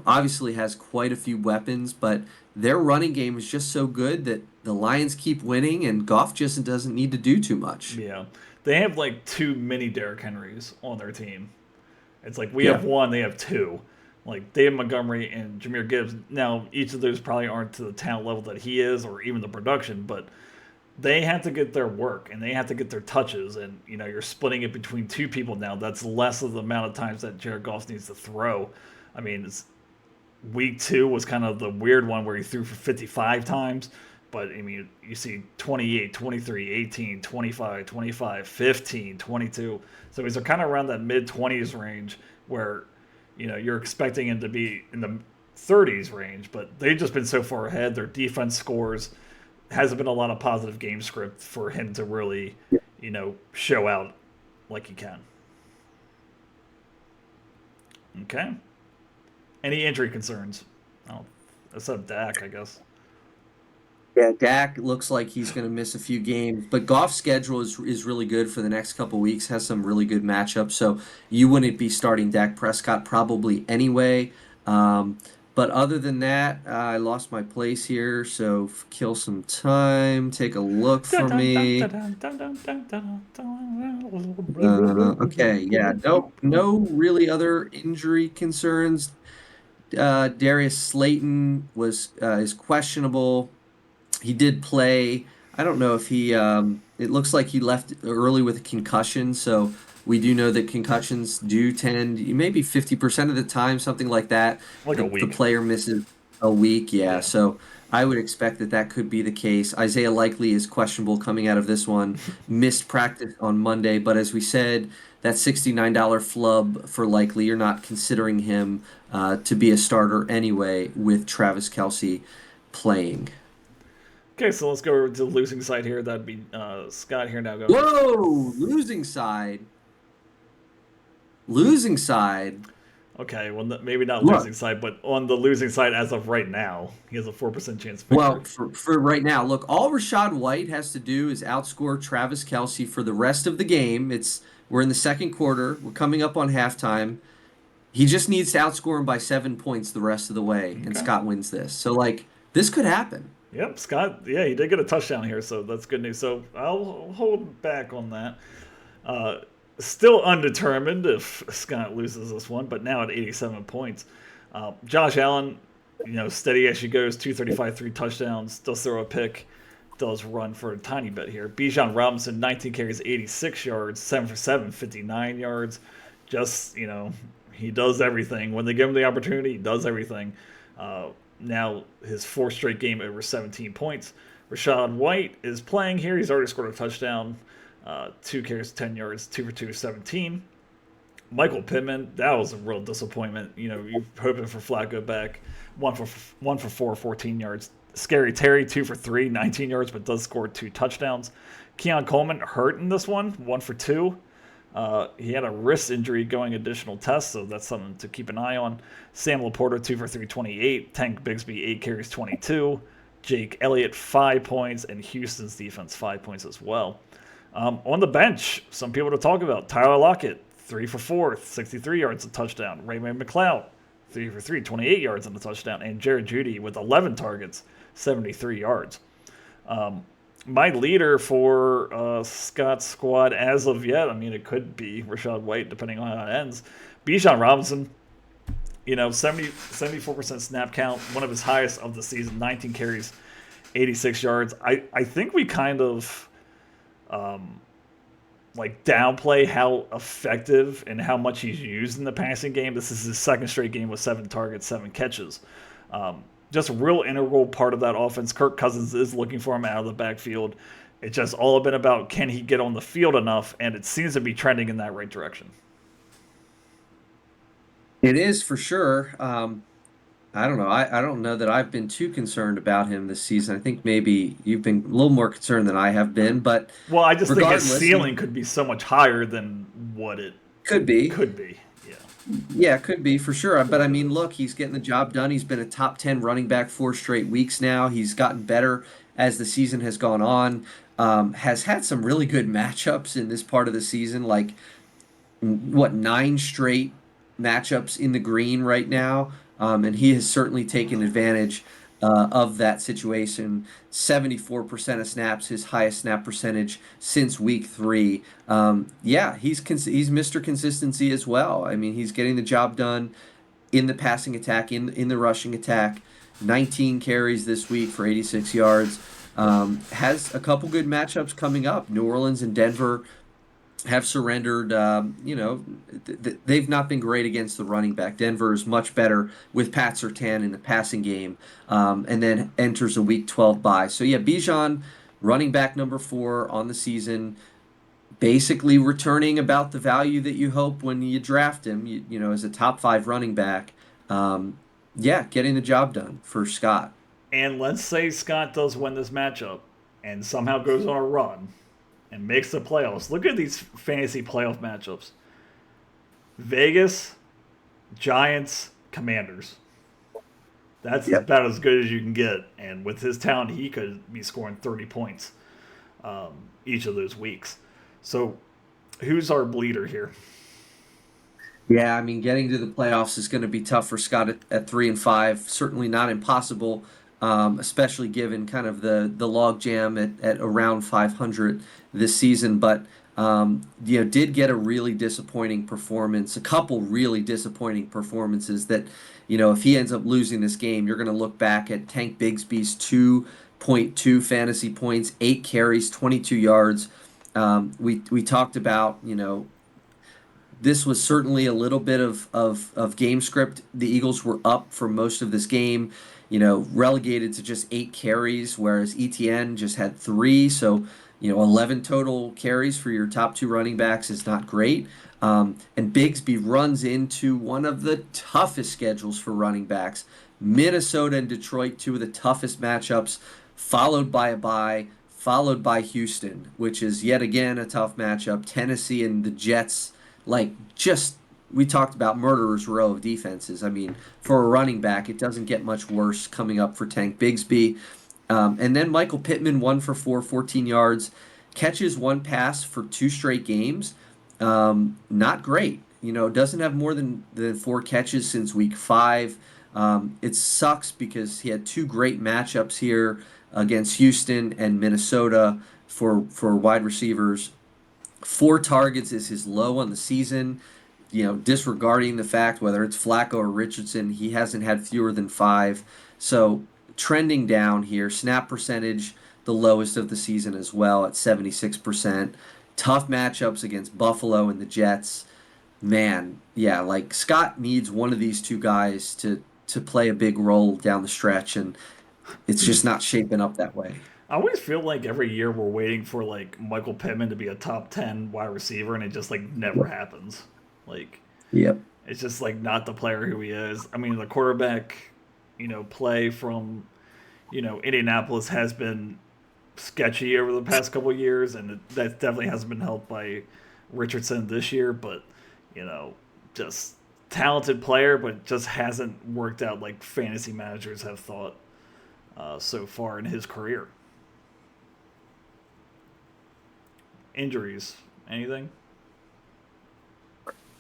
obviously has quite a few weapons, but their running game is just so good that the Lions keep winning and Goff just doesn't need to do too much. Yeah. They have like too many Derrick Henrys on their team. It's like we have Yeah. one, they have two. Like David Montgomery and Jameer Gibbs. Now, each of those probably aren't to the talent level that he is or even the production, but they have to get their work and they have to get their touches. And, you're splitting it between two people now. That's less of the amount of times that Jared Goff needs to throw. I mean, week 2 was kind of the weird one where he threw for 55 times. But, I mean, you see 28, 23, 18, 25, 25, 15, 22. So he's kind of around that mid 20s range where, you're expecting him to be in the 30s range. But they've just been so far ahead. Their defense scores hasn't been a lot of positive game script for him to really, show out like he can. Okay. Any injury concerns? Oh, except Dak, I guess. Yeah, Dak looks like he's going to miss a few games, but Goff's schedule is really good for the next couple weeks. Has some really good matchups, so you wouldn't be starting Dak Prescott probably anyway. Um, but other than that, I lost my place here, so kill some time. Take a look for me. Okay, yeah, no really other injury concerns. Darius Slayton is questionable. He did play. I don't know if he. It looks like he left early with a concussion, so we do know that concussions do tend, maybe 50% of the time, something like that. Like a The week. player misses a week, yeah. Yeah. So I would expect that could be the case. Isaiah Likely is questionable coming out of this one. Missed practice on Monday, but as we said, that $69 flub for Likely, you're not considering him to be a starter anyway with Travis Kelce playing. Okay, so let's go over to the losing side here. That'd be Scott here now going with. Whoa, losing side. Losing side. Okay, well, maybe not Look, losing side, but on the losing side as of right now, he has a 4% chance of well, victory. for right now, look, all Rashad White has to do is outscore Travis Kelce for the rest of the game. We're in the second quarter. We're coming up on halftime. He just needs to outscore him by 7 points the rest of the way, and Okay. Scott wins this. So this could happen. Yep, Scott. Yeah, he did get a touchdown here, so that's good news. So I'll hold back on that. Uh, Still undetermined if Scott loses this one, but now at 87 points. Josh Allen, steady as she goes, 235, 3 touchdowns, does throw a pick, does run for a tiny bit here. Bijan Robinson, 19 carries, 86 yards, 7 for 7, 59 yards. Just, He does everything. When they give him the opportunity, he does everything. Uh, Now his fourth straight game over 17 points. Rashad White is playing here. He's already scored a touchdown, 2 carries, 10 yards, 2 for 2, 17. Michael Pittman, that was a real disappointment. You're hoping for Flacco back. One for 4, 14 yards. Scary Terry, 2 for 3, 19 yards, but does score 2 touchdowns. Keon Coleman hurt in this one for 2. He had a wrist injury going additional tests, so that's something to keep an eye on. Sam Laporta, 2 for 3, 28. Tank Bigsby, 8 carries, 22. Jake Elliott, 5 points, and Houston's defense, 5 points as well. On the bench, some people to talk about. Tyler Lockett, 3 for 4, 63 yards, a touchdown. Raymond McLeod, 3 for 3, 28 yards and a touchdown. And Jared Judy with 11 targets, 73 yards. My leader for Scott's squad as of yet, it could be Rashad White, depending on how it ends. Bijan Robinson, 74% snap count, one of his highest of the season, 19 carries, 86 yards. I think we kind of downplay how effective and how much he's used in the passing game. This is his second straight game with 7 targets, 7 catches. Just a real integral part of that offense. Kirk Cousins is looking for him out of the backfield. It's just all been about, can he get on the field enough, and it seems to be trending in that right direction. It is for sure. I don't know. I don't know that I've been too concerned about him this season. I think maybe you've been a little more concerned than I have been, but Well, I just think his regardless, ceiling could be so much higher than what it could be. could be. Yeah. Yeah, could be for sure. But I mean, look, he's getting the job done. He's been a top 10 running back 4 straight weeks now. He's gotten better as the season has gone on. Has had some really good matchups in this part of the season, like what, 9 straight matchups in the green right now. And he has certainly taken advantage of that situation. 74% of snaps, his highest snap percentage since week 3. Yeah, he's Mr. Consistency as well. I mean, he's getting the job done in the passing attack, in the rushing attack. 19 carries this week for 86 yards. Has a couple good matchups coming up. New Orleans and Denver have surrendered. They've not been great against the running back. Denver is much better with Pat Surtain in the passing game, and then enters a Week 12 bye. So yeah, Bijan, running back number 4 on the season, basically returning about the value that you hope when you draft him. As a top 5 running back. Yeah, getting the job done for Scott. And let's say Scott does win this matchup and somehow goes on a run and makes the playoffs. Look at these fantasy playoff matchups. Vegas, Giants, Commanders. That's about as good as you can get. And with his talent, he could be scoring 30 points each of those weeks. So who's our bleeder here? Yeah, I mean, getting to the playoffs is going to be tough for Scott at 3-5. Certainly not impossible, especially given kind of the log jam at around 500 this season. But did get a really disappointing performance, a couple really disappointing performances that, if he ends up losing this game, you're going to look back at Tank Bigsby's 2.2 fantasy points, 8 carries, 22 yards. We talked about, this was certainly a little bit of game script. The Eagles were up for most of this game, relegated to just 8 carries, whereas ETN just had 3. So, 11 total carries for your top 2 running backs is not great. And Bigsby runs into one of the toughest schedules for running backs. Minnesota and Detroit, 2 of the toughest matchups, followed by a bye, followed by Houston, which is yet again a tough matchup. Tennessee and the Jets, we talked about murderer's row of defenses. I mean, for a running back, it doesn't get much worse coming up for Tank Bigsby. And then Michael Pittman, 1 for 4, 14 yards, catches 1 pass for 2 straight games. Not great. Doesn't have more than 4 catches since week 5. It sucks because he had 2 great matchups here against Houston and Minnesota for wide receivers. 4 targets is his low on the season. Disregarding the fact whether it's Flacco or Richardson, he hasn't had fewer than 5. So trending down here. Snap percentage, the lowest of the season as well at 76%. Tough matchups against Buffalo and the Jets. Man, yeah, like Scott needs one of these two guys to play a big role down the stretch, and it's just not shaping up that way. I always feel like every year we're waiting for like Michael Pittman to be a top 10 wide receiver, and it just like never Yep. happens. Like Yep. it's just like not the player who he is. I mean, the quarterback, play from Indianapolis has been sketchy over the past couple of years, and that definitely hasn't been helped by Richardson this year. But you know, just talented player, but just hasn't worked out like fantasy managers have thought so far in his career. Injuries, anything?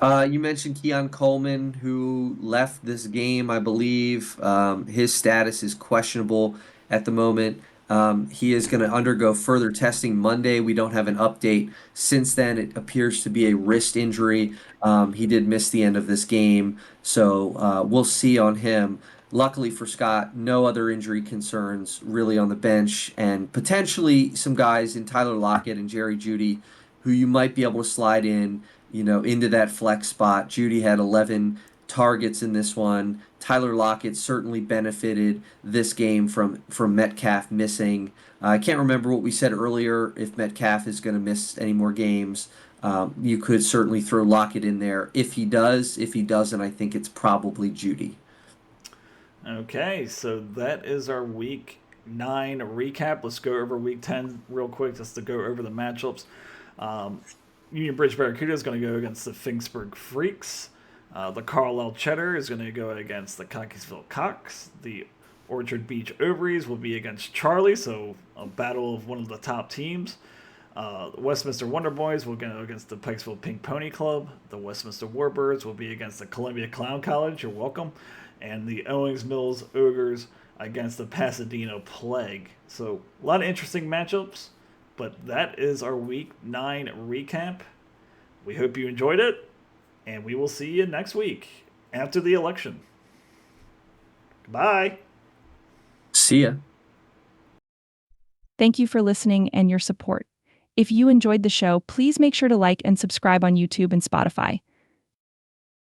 You mentioned Keon Coleman, who left this game, I believe. His status is questionable at the moment. He is going to undergo further testing Monday. We don't have an update. Since then, it appears to be a wrist injury. He did miss the end of this game, so we'll see on him. Luckily for Scott, no other injury concerns really on the bench, and potentially some guys in Tyler Lockett and Jerry Judy who you might be able to slide in, into that flex spot. Judy had 11 targets in this one. Tyler Lockett certainly benefited this game from Metcalf missing. I can't remember what we said earlier. If Metcalf is going to miss any more games, you could certainly throw Lockett in there. If he does, if he doesn't, I think it's probably Judy. Okay, so that is our week 9 recap. Let's go over week 10 real quick just to go over the matchups. Um, Union Bridge Barracuda is going to go against the Finksburg Freaks. The Carlisle Cheddar is going to go against the Cockeysville Cocks. The Orchard Beach Ovaries will be against Charlie, so a battle of one of the top teams. The Westminster Wonder Boys will go against the Pikesville Pink Pony Club. The Westminster Warbirds will be against the Columbia Clown College. You're welcome. And the Owings Mills Ogres against the Pasadena Plague. So a lot of interesting matchups. But that is our week 9 recap. We hope you enjoyed it, and we will see you next week after the election. Bye. See ya. Thank you for listening and your support. If you enjoyed the show, please make sure to like and subscribe on YouTube and Spotify.